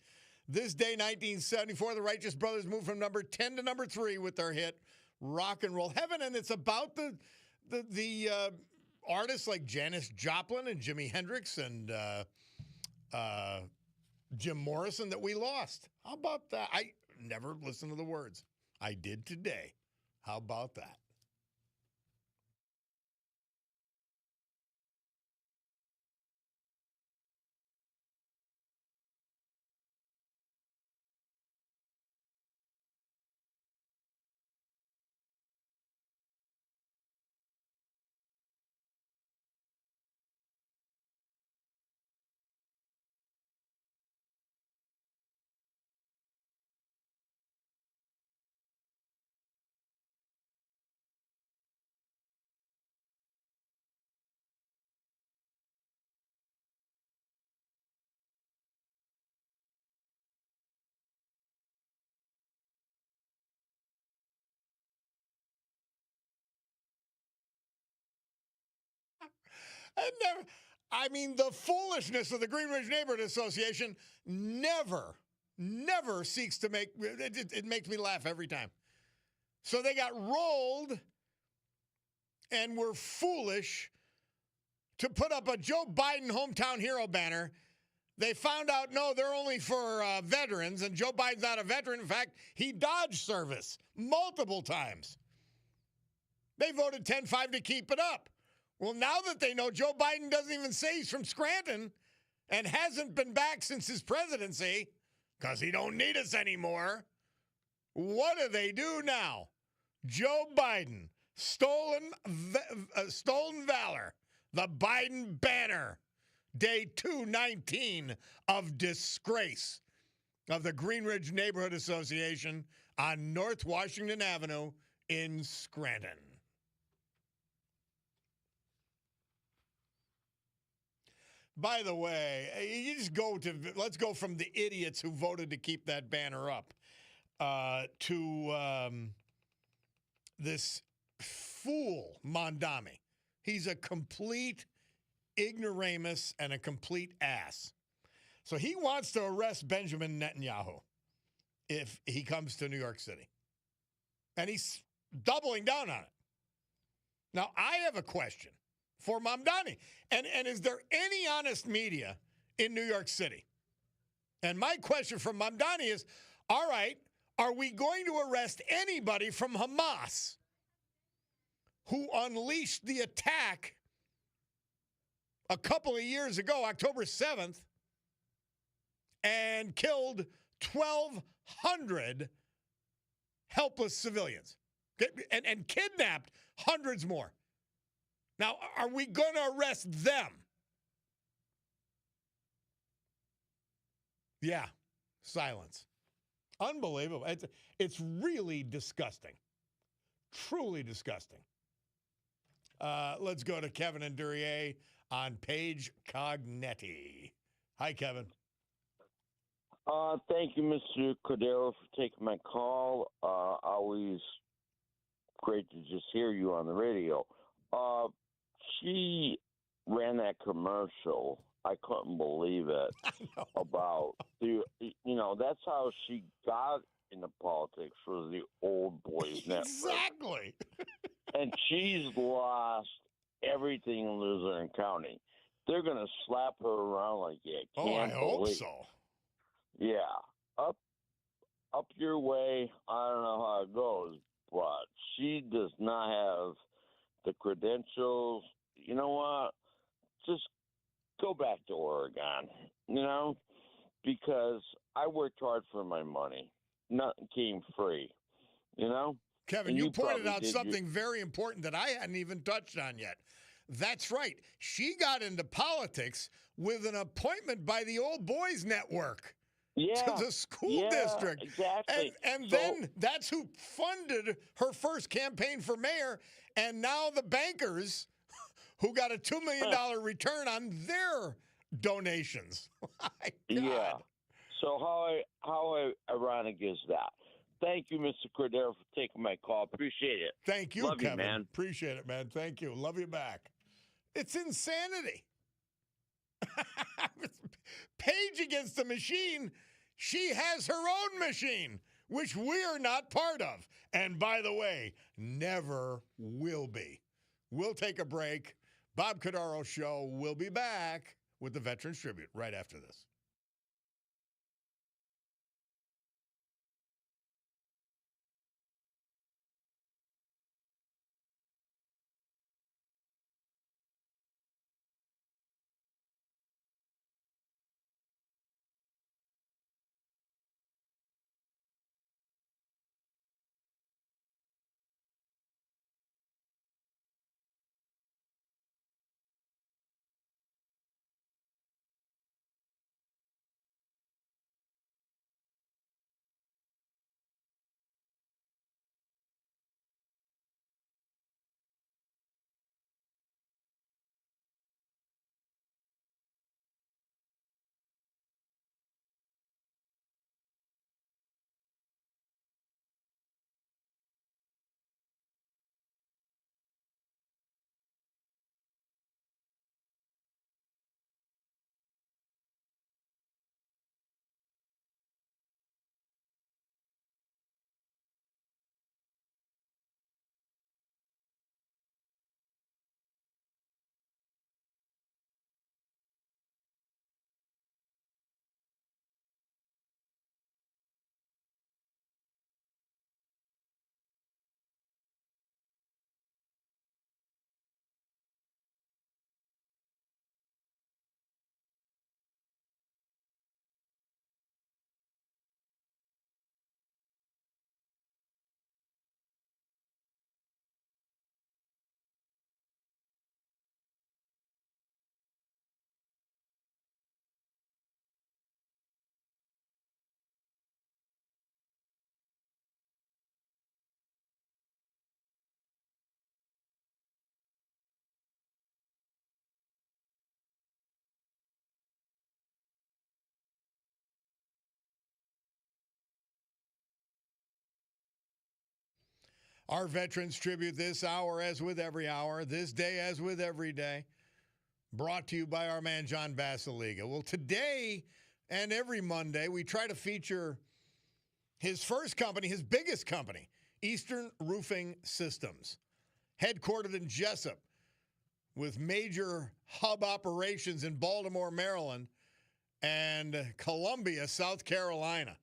this day, 1974, the Righteous Brothers moved from number 10 to number 3 with their hit Rock and Roll Heaven, and it's about the artists like Janis Joplin and Jimi Hendrix and Jim Morrison that we lost. How about that? I never listened to the words. I did today. How about that? The foolishness of the Green Ridge Neighborhood Association never seeks to make it makes me laugh every time. So they got rolled and were foolish to put up a Joe Biden hometown hero banner. They found out, no, they're only for veterans, and Joe Biden's not a veteran. In fact, he dodged service multiple times. They voted 10-5 to keep it up. Well, now that they know Joe Biden doesn't even say he's from Scranton and hasn't been back since his presidency because he don't need us anymore, what do they do now? Joe Biden, stolen valor, the Biden banner, day 219 of disgrace of the Green Ridge Neighborhood Association on North Washington Avenue in Scranton. By the way, you just let's go from the idiots who voted to keep that banner up to this fool, Mondami. He's a complete ignoramus and a complete ass. So he wants to arrest Benjamin Netanyahu if he comes to New York City. And he's doubling down on it. Now, I have a question for Mamdani. And is there any honest media in New York City? And my question for Mamdani is, all right, are we going to arrest anybody from Hamas who unleashed the attack a couple of years ago, October 7th, and killed 1,200 helpless civilians and kidnapped hundreds more? Now, are we going to arrest them? Yeah, silence. Unbelievable. It's really disgusting. Truly disgusting. Let's go to Kevin and Duryea on Page Cognetti. Hi, Kevin. Thank you, Mr. Cordaro, for taking my call. Always great to just hear you on the radio. She ran that commercial. I couldn't believe it. About that's how she got into politics, for the Old Boys Network. Exactly. And she's lost everything in Luzerne County. They're going to slap her around like you can't I hope believe. so. Yeah. Up your way. I don't know how it goes, but she does not have the credentials. You know what? Just go back to Oregon, because I worked hard for my money. Nothing came free, Kevin, you pointed out something very important that I hadn't even touched on yet. That's right. She got into politics with an appointment by the Old Boys Network to the school district. Exactly. And then that's who funded her first campaign for mayor. And now the bankers who got a $2 million return on their donations. My God. Yeah. So how ironic is that? Thank you, Mr. Cordero, for taking my call. Appreciate it. Thank you, Love Kevin. you, man. Appreciate it, man. Thank you. Love you back. It's insanity. Page against the machine. She has her own machine, which we are not part of. And by the way, never will be. We'll take a break. Bob Cordaro Show will be back with the Veterans Tribute right after this. Our Veterans Tribute this hour, as with every hour, this day, as with every day, brought to you by our man, John Basiliga. Well, today and every Monday, we try to feature his first company, his biggest company, Eastern Roofing Systems, headquartered in Jessup, with major hub operations in Baltimore, Maryland, and Columbia, South Carolina,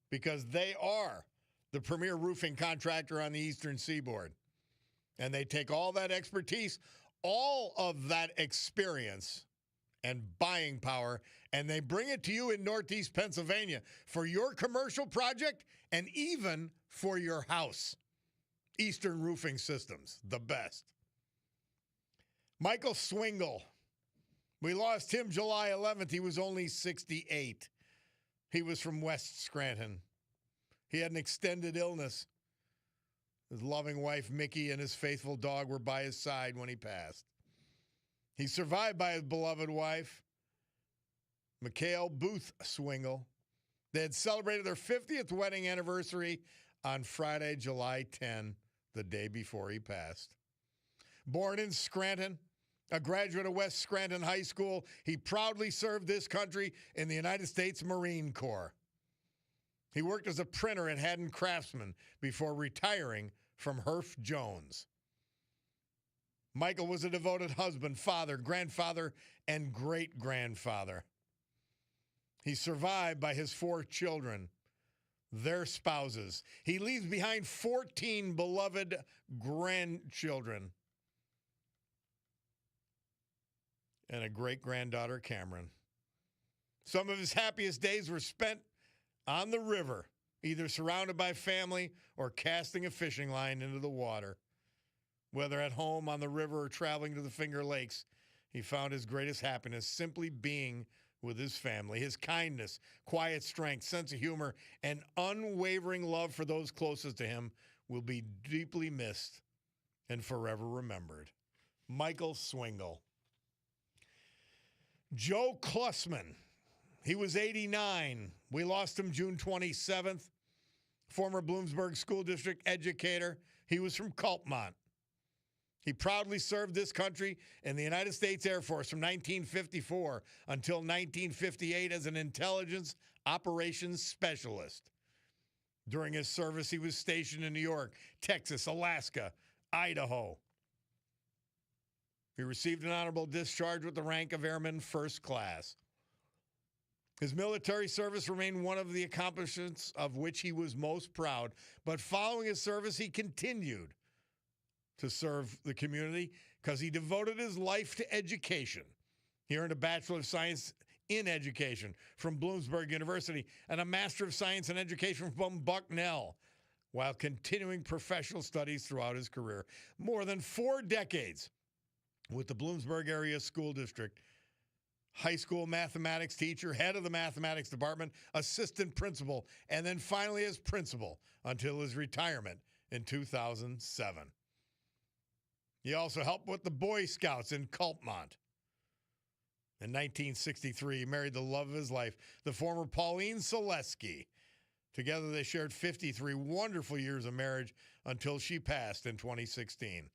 because they are the premier roofing contractor on the Eastern Seaboard. And they take all that expertise, all of that experience and buying power, and they bring it to you in Northeast Pennsylvania for your commercial project and even for your house. Eastern Roofing Systems, the best. Michael Swingle. We lost him July 11th. He was only 68. He was from West Scranton. He had an extended illness. His loving wife, Mickey, and his faithful dog were by his side when he passed. He's survived by his beloved wife, Mikhail Booth Swingle. They had celebrated their 50th wedding anniversary on Friday, July 10, the day before he passed. Born in Scranton, a graduate of West Scranton High School, he proudly served this country in the United States Marine Corps. He worked as a printer at Haddon Craftsman before retiring from Herff Jones. Michael was a devoted husband, father, grandfather, and great-grandfather. He's survived by his 4 children, their spouses. He leaves behind 14 beloved grandchildren and a great-granddaughter, Cameron. Some of his happiest days were spent on the river, either surrounded by family or casting a fishing line into the water. Whether at home, on the river, or traveling to the Finger Lakes, he found his greatest happiness simply being with his family. His kindness, quiet strength, sense of humor, and unwavering love for those closest to him will be deeply missed and forever remembered. Michael Swingle. Joe Klussman. He was 89. We lost him June 27th. Former Bloomsburg School District educator. He was from Culpmont. He proudly served this country in the United States Air Force from 1954 until 1958 as an intelligence operations specialist. During his service, he was stationed in New York, Texas, Alaska, Idaho. He received an honorable discharge with the rank of Airman First Class. His military service remained one of the accomplishments of which he was most proud, but following his service, he continued to serve the community because he devoted his life to education. He earned a Bachelor of Science in Education from Bloomsburg University and a Master of Science in Education from Bucknell, while continuing professional studies throughout his career. More than 4 decades with the Bloomsburg Area School District, high school mathematics teacher, head of the mathematics department, assistant principal, and then finally as principal until his retirement in 2007. He also helped with the Boy Scouts in Culpmont. In 1963, he married the love of his life, the former Pauline Selesky. Together, they shared 53 wonderful years of marriage until she passed in 2016.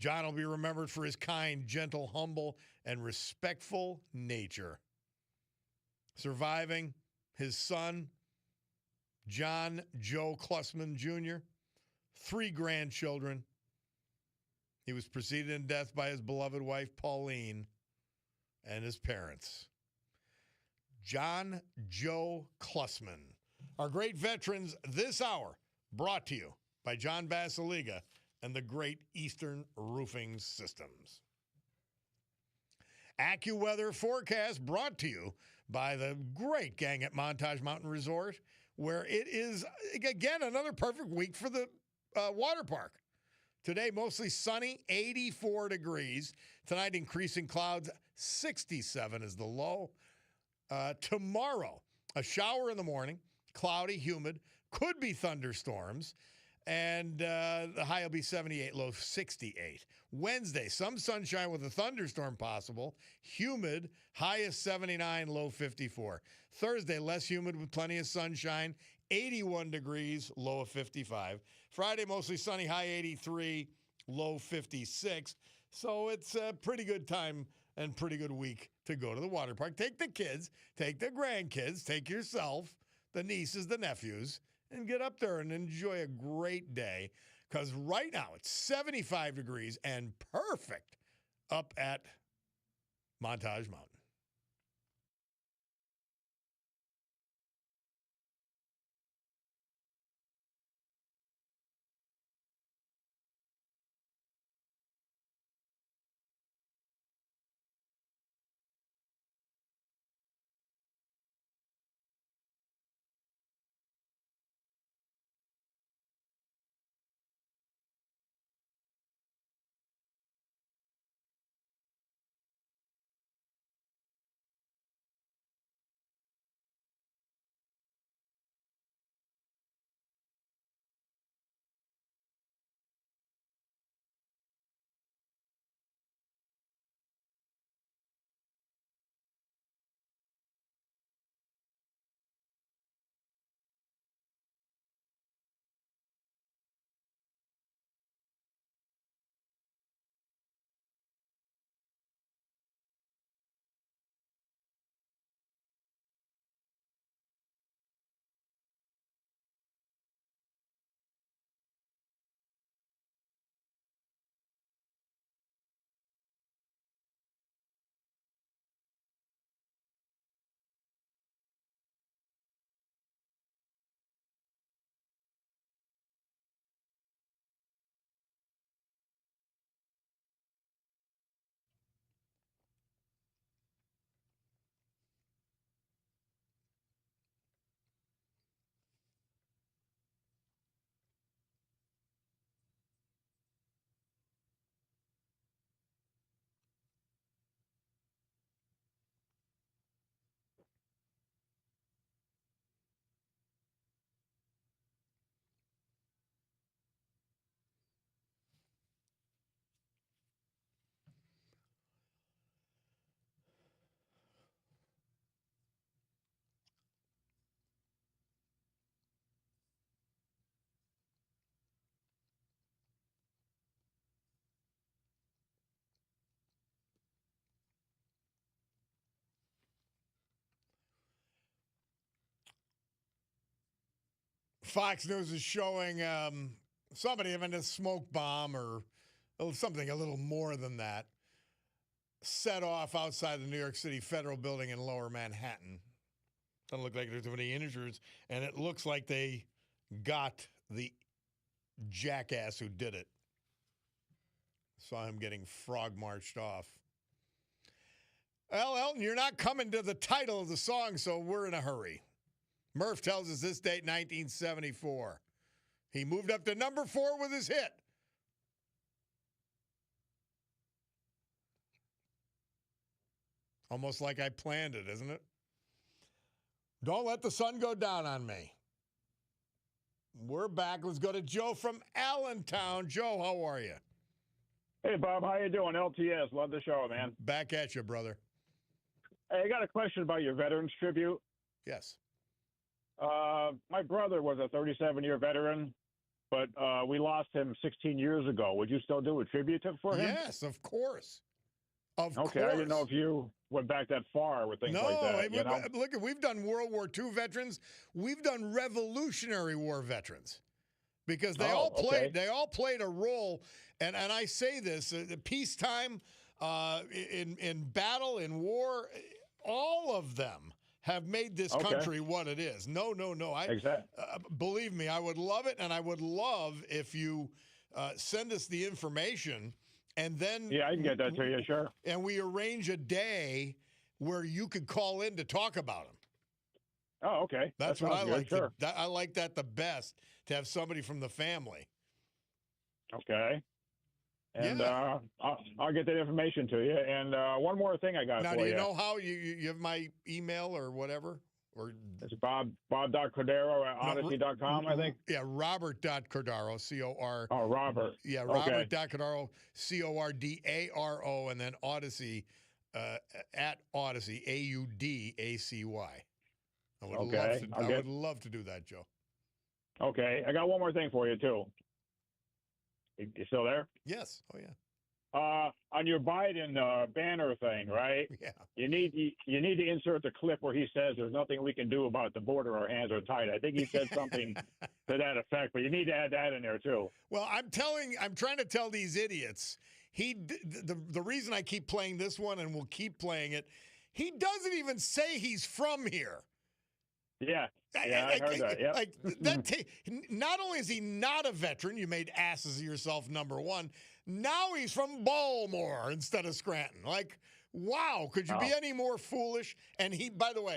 John will be remembered for his kind, gentle, humble, and respectful nature. Surviving his son, John Joe Klussman Jr., 3 grandchildren. He was preceded in death by his beloved wife, Pauline, and his parents. John Joe Klussman. Our great veterans this hour, brought to you by John Basiliga and the Great Eastern Roofing Systems. AccuWeather forecast brought to you by the great gang at Montage Mountain Resort, where it is, again, another perfect week for the water park. Today, mostly sunny, 84 degrees. Tonight, increasing clouds, 67 is the low. Tomorrow, a shower in the morning, cloudy, humid, could be thunderstorms, and the high will be 78, low 68. Wednesday, some sunshine with a thunderstorm possible, humid, high is 79, low 54. Thursday, less humid with plenty of sunshine, 81 degrees, low of 55. Friday, mostly sunny, high 83, low 56. So it's a pretty good time and pretty good week to go to the water park. Take the kids, take the grandkids, take yourself, the nieces, the nephews, and get up there and enjoy a great day. Because right now it's 75 degrees and perfect up at Montage Mountain. Fox News is showing somebody having a smoke bomb or something a little more than that set off outside the New York City Federal Building in Lower Manhattan. Doesn't look like there's any injuries, and it looks like they got the jackass who did it. Saw him getting frog marched off. Well, Elton, you're not coming to the title of the song, so we're in a hurry. Murph tells us this date, 1974. He moved up to number 4 with his hit. Almost like I planned it, isn't it? Don't let the sun go down on me. We're back. Let's go to Joe from Allentown. Joe, how are you? Hey, Bob. How you doing? LTS. Love the show, man. Back at you, brother. Hey, I got a question about your Veterans Tribute. Yes. My brother was a 37-year veteran, but we lost him 16 years ago. Would you still do a tribute for him? Yes, of course. Of okay, course. I didn't know if you went back that far with things like that. Look, we've done World War II veterans. We've done Revolutionary War veterans because they all played a role. And I say this: peacetime, in battle, in war, all of them have made this country what it is. No. Exactly. Believe me, I would love it, and I would love if you send us the information. And then I can get that to you, sure. And we arrange a day where you could call in to talk about them. Oh, okay. That's what I like. Sure. I like that the best, to have somebody from the family. Okay. And I'll get that information to you. And one more thing I got now, for do you. You know how you have my email or whatever? Or it's bob.cordaro at odyssey.com, I think. Yeah, Robert.Cordaro, C-O-R. Oh, Robert. Yeah, Robert.Cordaro, C-O-R-D-A-R-O, and then Odyssey, at Odyssey, A-U-D-A-C-Y. I would love to do that, Joe. Okay. I got one more thing for you, too. You still there? Yes. Oh, yeah. On your Biden banner thing, right? Yeah. You need to insert the clip where he says there's nothing we can do about the border. Our hands are tied. I think he said something to that effect, but you need to add that in there too. Well, I'm trying to tell these idiots. The reason I keep playing this one and will keep playing it, he doesn't even say he's from here. Yeah. I heard that. Yep. Like not only is he not a veteran, you made asses of yourself, number one. Now he's from Baltimore instead of Scranton. Like, wow, could you be any more foolish? And he, by the way,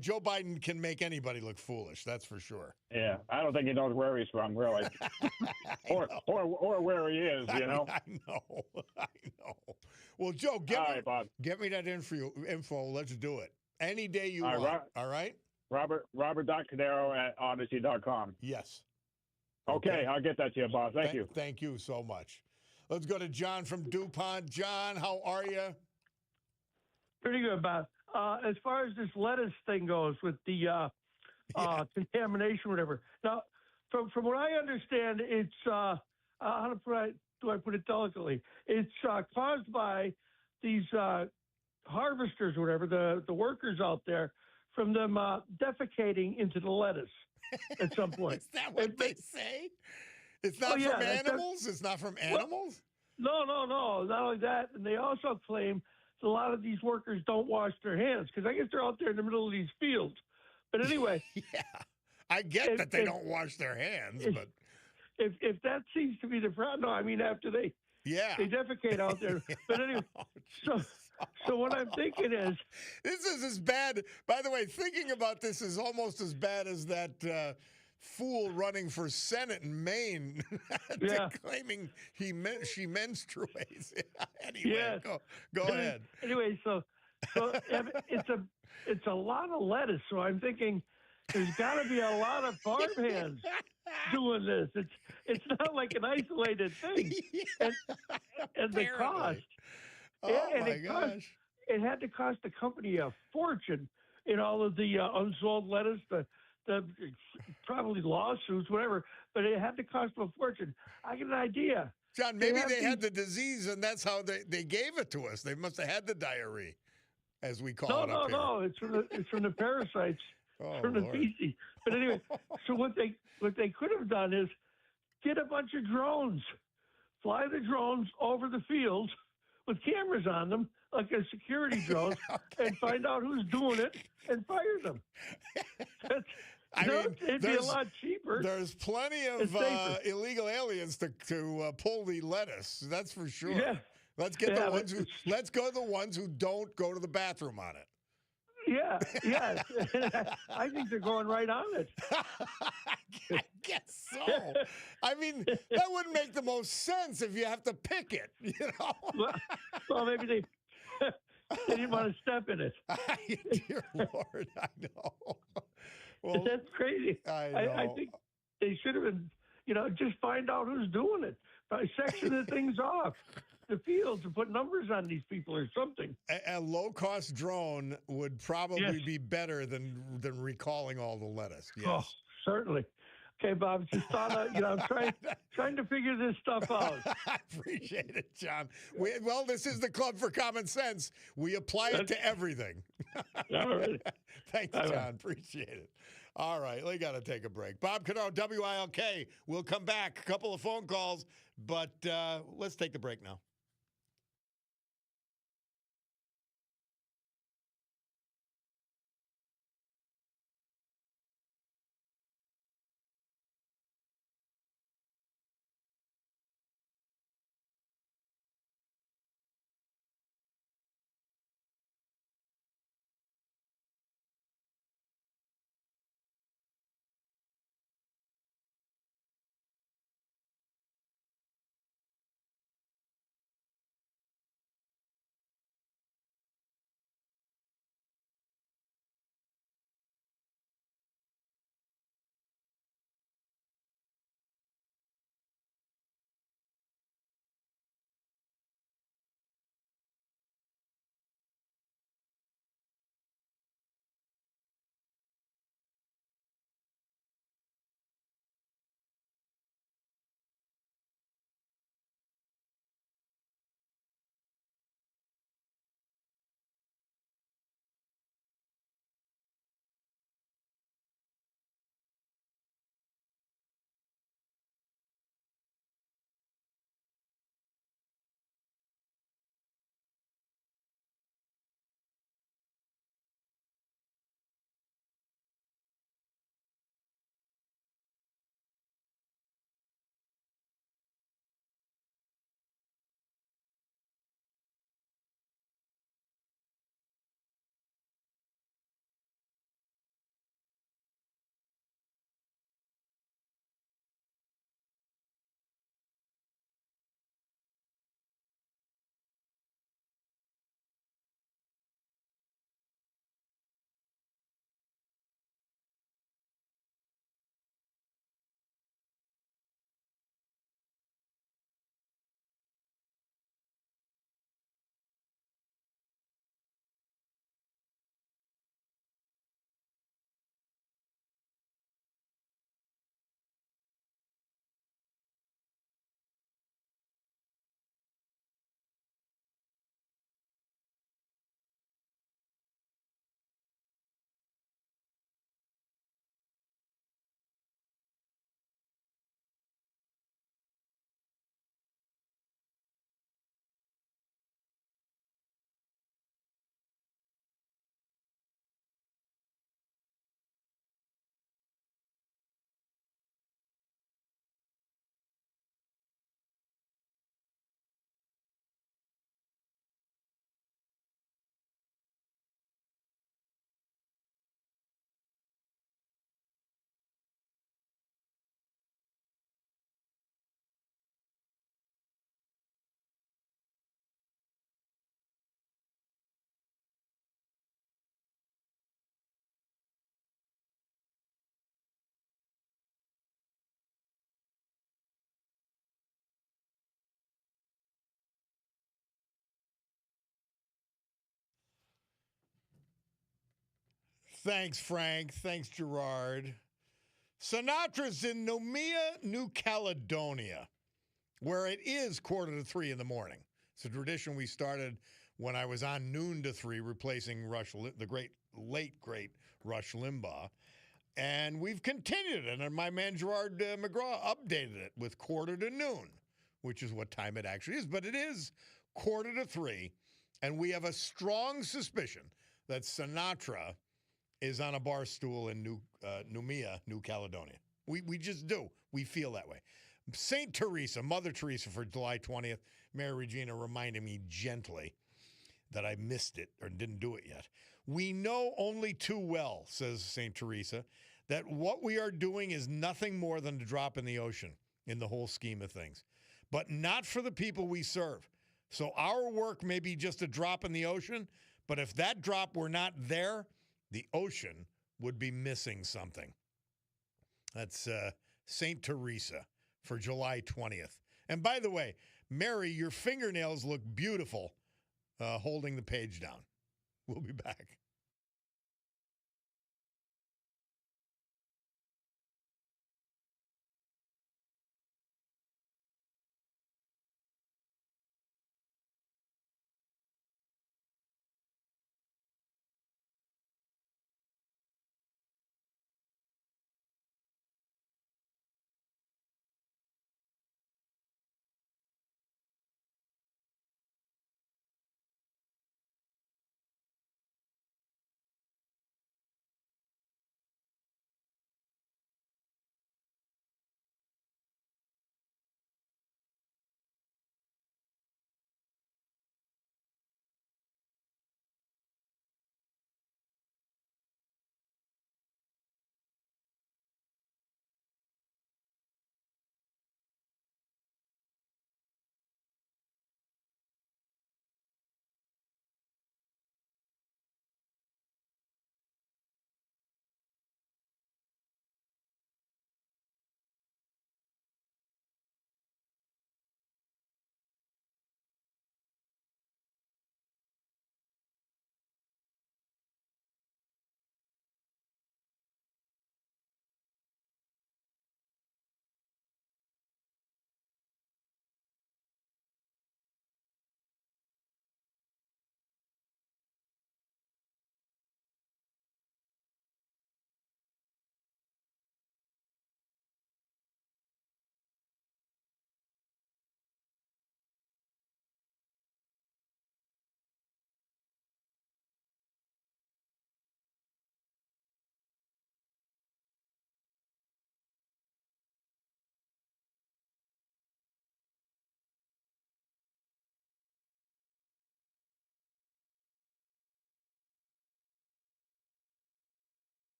Joe Biden can make anybody look foolish. That's for sure. Yeah, I don't think he knows where he's from, really, or where he is. You know. I know. Well, Joe, get me that info. Let's do it any day you want. All right. Robert.Cordaro at odyssey.com. Yes. Okay, I'll get that to you, boss. Thank you. Thank you so much. Let's go to John from DuPont. John, how are you? Pretty good, Bob. As far as this lettuce thing goes with the contamination, whatever. Now, from what I understand, it's how do I put it delicately? It's caused by these harvesters, or whatever, the workers out there, from them defecating into the lettuce at some point. Is that what they say? It's not from animals? It's not from animals? Well, no. Not only that, and they also claim that a lot of these workers don't wash their hands, because I guess they're out there in the middle of these fields. But anyway. Yeah. I get that they don't wash their hands, but. If that seems to be the problem, no, I mean, after they defecate out there. But anyway, so what I'm thinking is. This is as bad. By the way, thinking about this is almost as bad as that fool running for Senate in Maine claiming she menstruates. Anyway, go ahead. Anyway, so it's a lot of lettuce. So I'm thinking there's got to be a lot of farmhands doing this. It's not like an isolated thing. And the cost. Gosh. It had to cost the company a fortune in all of the unsold lettuce, the probably lawsuits, whatever, but it had to cost them a fortune. I get an idea. John, maybe they had the disease, and that's how they gave it to us. They must have had the diarrhea, as we call it up here. No, it's from the parasites. Oh, from the Lord. feces. But anyway, so what they could have done is get a bunch of drones, fly the drones over the fields with cameras on them, like a security drones, and find out who's doing it and fire them. It'd be a lot cheaper. There's plenty of illegal aliens to pull the lettuce. That's for sure. Yeah. Let's get let's go the ones who don't go to the bathroom on it. Yeah, yes. I think they're going right on it. I guess so. I mean, that wouldn't make the most sense if you have to pick it, you know? Well, maybe they didn't want to step in it. Dear Lord, I know. Well, that's crazy. I know. I think they should have been, just find out who's doing it. Section the things off the fields and put numbers on these people or something. A low-cost drone would probably be better than recalling all the lettuce. Yes. Oh, certainly. Okay, Bob, just thought, I'm trying to figure this stuff out. I appreciate it, John. Well, this is the Club for Common Sense. We apply it to everything. All right. Thanks, John. Appreciate it. All right, we got to take a break. Bob Cordaro, WILK. We'll come back. A couple of phone calls, but let's take the break now. Thanks, Frank. Thanks, Gerard. Sinatra's in Noumea, New Caledonia, where it is 2:45 in the morning. It's a tradition we started when I was on noon to 3, replacing the great late, great Rush Limbaugh. And we've continued it, and my man Gerard McGraw updated it with 1:45, which is what time it actually is. But it is 2:45, and we have a strong suspicion that Sinatra is on a bar stool in Noumea, New Caledonia. We just do. We feel that way. St. Teresa, Mother Teresa for July 20th. Mary Regina reminded me gently that I missed it or didn't do it yet. We know only too well, says St. Teresa, that what we are doing is nothing more than a drop in the ocean in the whole scheme of things, but not for the people we serve. So our work may be just a drop in the ocean, but if that drop were not there, the ocean would be missing something. That's St. Teresa for July 20th. And by the way, Mary, your fingernails look beautiful holding the page down. We'll be back.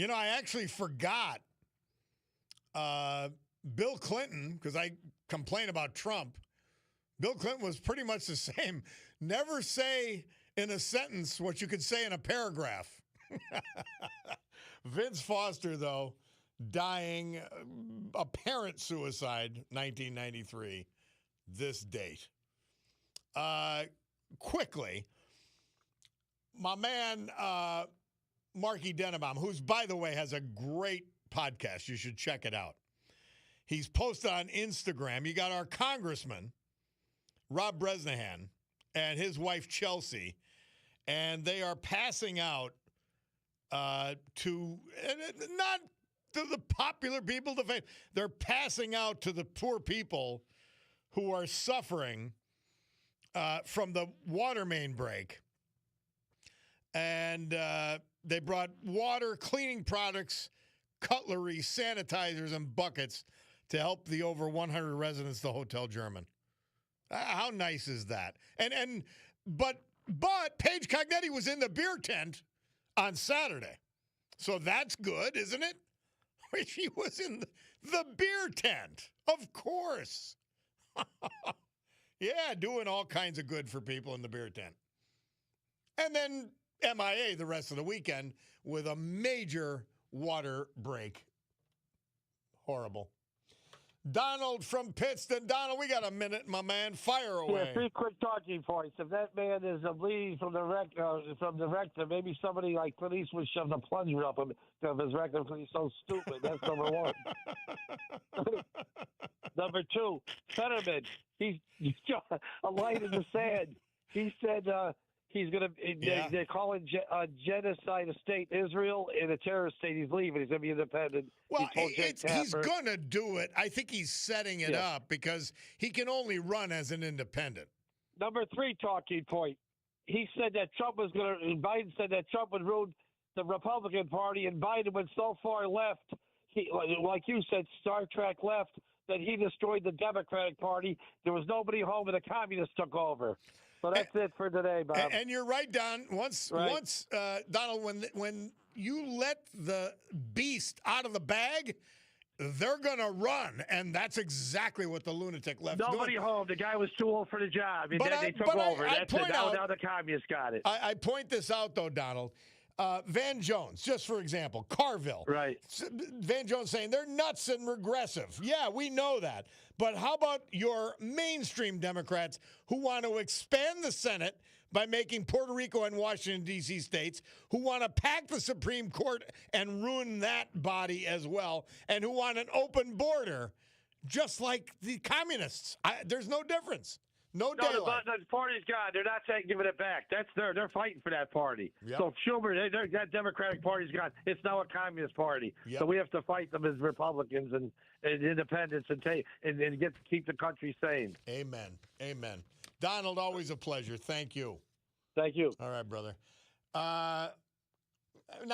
You know, I actually forgot Bill Clinton, because I complain about Trump. Bill Clinton was pretty much the same. Never say in a sentence what you could say in a paragraph. Vince Foster, though, dying, apparent suicide, 1993, this date. Quickly, my man, Marky Dennebaum, who's, by the way, has a great podcast. You should check it out. He's posted on Instagram. You got our congressman, Rob Bresnahan, and his wife, Chelsea, and they are passing out to, not to the popular people, they're passing out to the poor people who are suffering from the water main break. And they brought water, cleaning products, cutlery, sanitizers, and buckets to help the over 100 residents of the Hotel German. How nice is that? But Paige Cognetti was in the beer tent on Saturday. So that's good, isn't it? She was in the beer tent, of course. Yeah, doing all kinds of good for people in the beer tent. And then MIA the rest of the weekend with a major water break. Horrible. Donald from Pittston. Donald, we got a minute, my man. Fire away. Yeah, 3 quick talking points. If that man is bleeding from the rectum, maybe somebody like Clint Eastwood shoved a plunger up his rectum because he's so stupid. That's number one. Number 2, Fetterman. He's a light in the sand. He said he's going to they're calling a genocide of state Israel and a terrorist state. He's leaving. He's going to be independent. Well, he's going to do it. I think he's setting it up because he can only run as an independent. Number 3 talking point. He said that Biden said that Trump would ruin the Republican Party, and Biden went so far left, like you said, Star Trek left, that he destroyed the Democratic Party. There was nobody home, and the communists took over. So that's it for today, Bob. And you're right, Don. Once, Donald, when you let the beast out of the bag, they're going to run. And that's exactly what the lunatic left Nobody doing. home. The guy was too old for the job. And then they took over. That's it. Now the communists got it. I point this out, though, Donald. Van Jones, just for example, Carville. Right. Van Jones saying they're nuts and regressive. Yeah, we know that. But how about your mainstream Democrats who want to expand the Senate by making Puerto Rico and Washington, D.C. states, who want to pack the Supreme Court and ruin that body as well, and who want an open border just like the communists? There's no difference. No daylight. The party's gone. They're not giving it back. They're fighting for that party. Yep. So Schumer, that Democratic Party's gone. It's now a communist party. Yep. So we have to fight them as Republicans and independents and keep the country sane. Amen. Amen. Donald, always a pleasure. Thank you. Thank you. All right, brother. Now,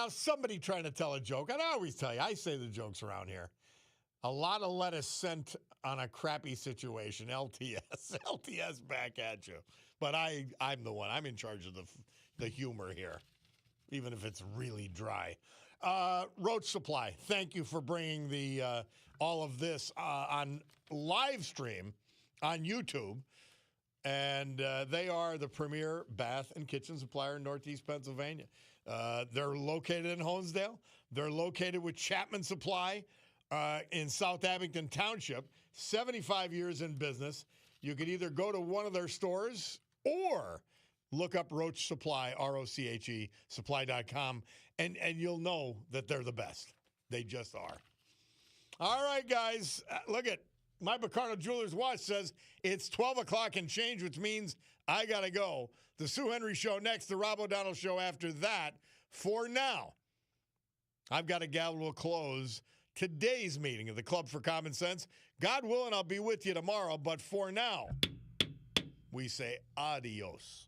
somebody trying to tell a joke. And I always tell you, I say the jokes around here. A lot of lettuce sent on a crappy situation. LTS. LTS back at you. But I'm the one. I'm in charge of the humor here, even if it's really dry. Roach Supply, thank you for bringing the all of this on live stream on YouTube. And they are the premier bath and kitchen supplier in Northeast Pennsylvania. They're located in Honesdale. They're located with Chapman Supply in South Abington Township. 75 years in business. You could either go to one of their stores or look up Roach Supply, ROCHE, supply.com, and you'll know that they're the best. They just are. All right, guys, look at my Bacardo Jewelers watch says it's 12 o'clock and change, which means I got to go. The Sue Henry Show next, the Rob O'Donnell Show after that. For now, I've got to gavel to close today's meeting of the Club for Common Sense. God willing, I'll be with you tomorrow, but for now, we say adios.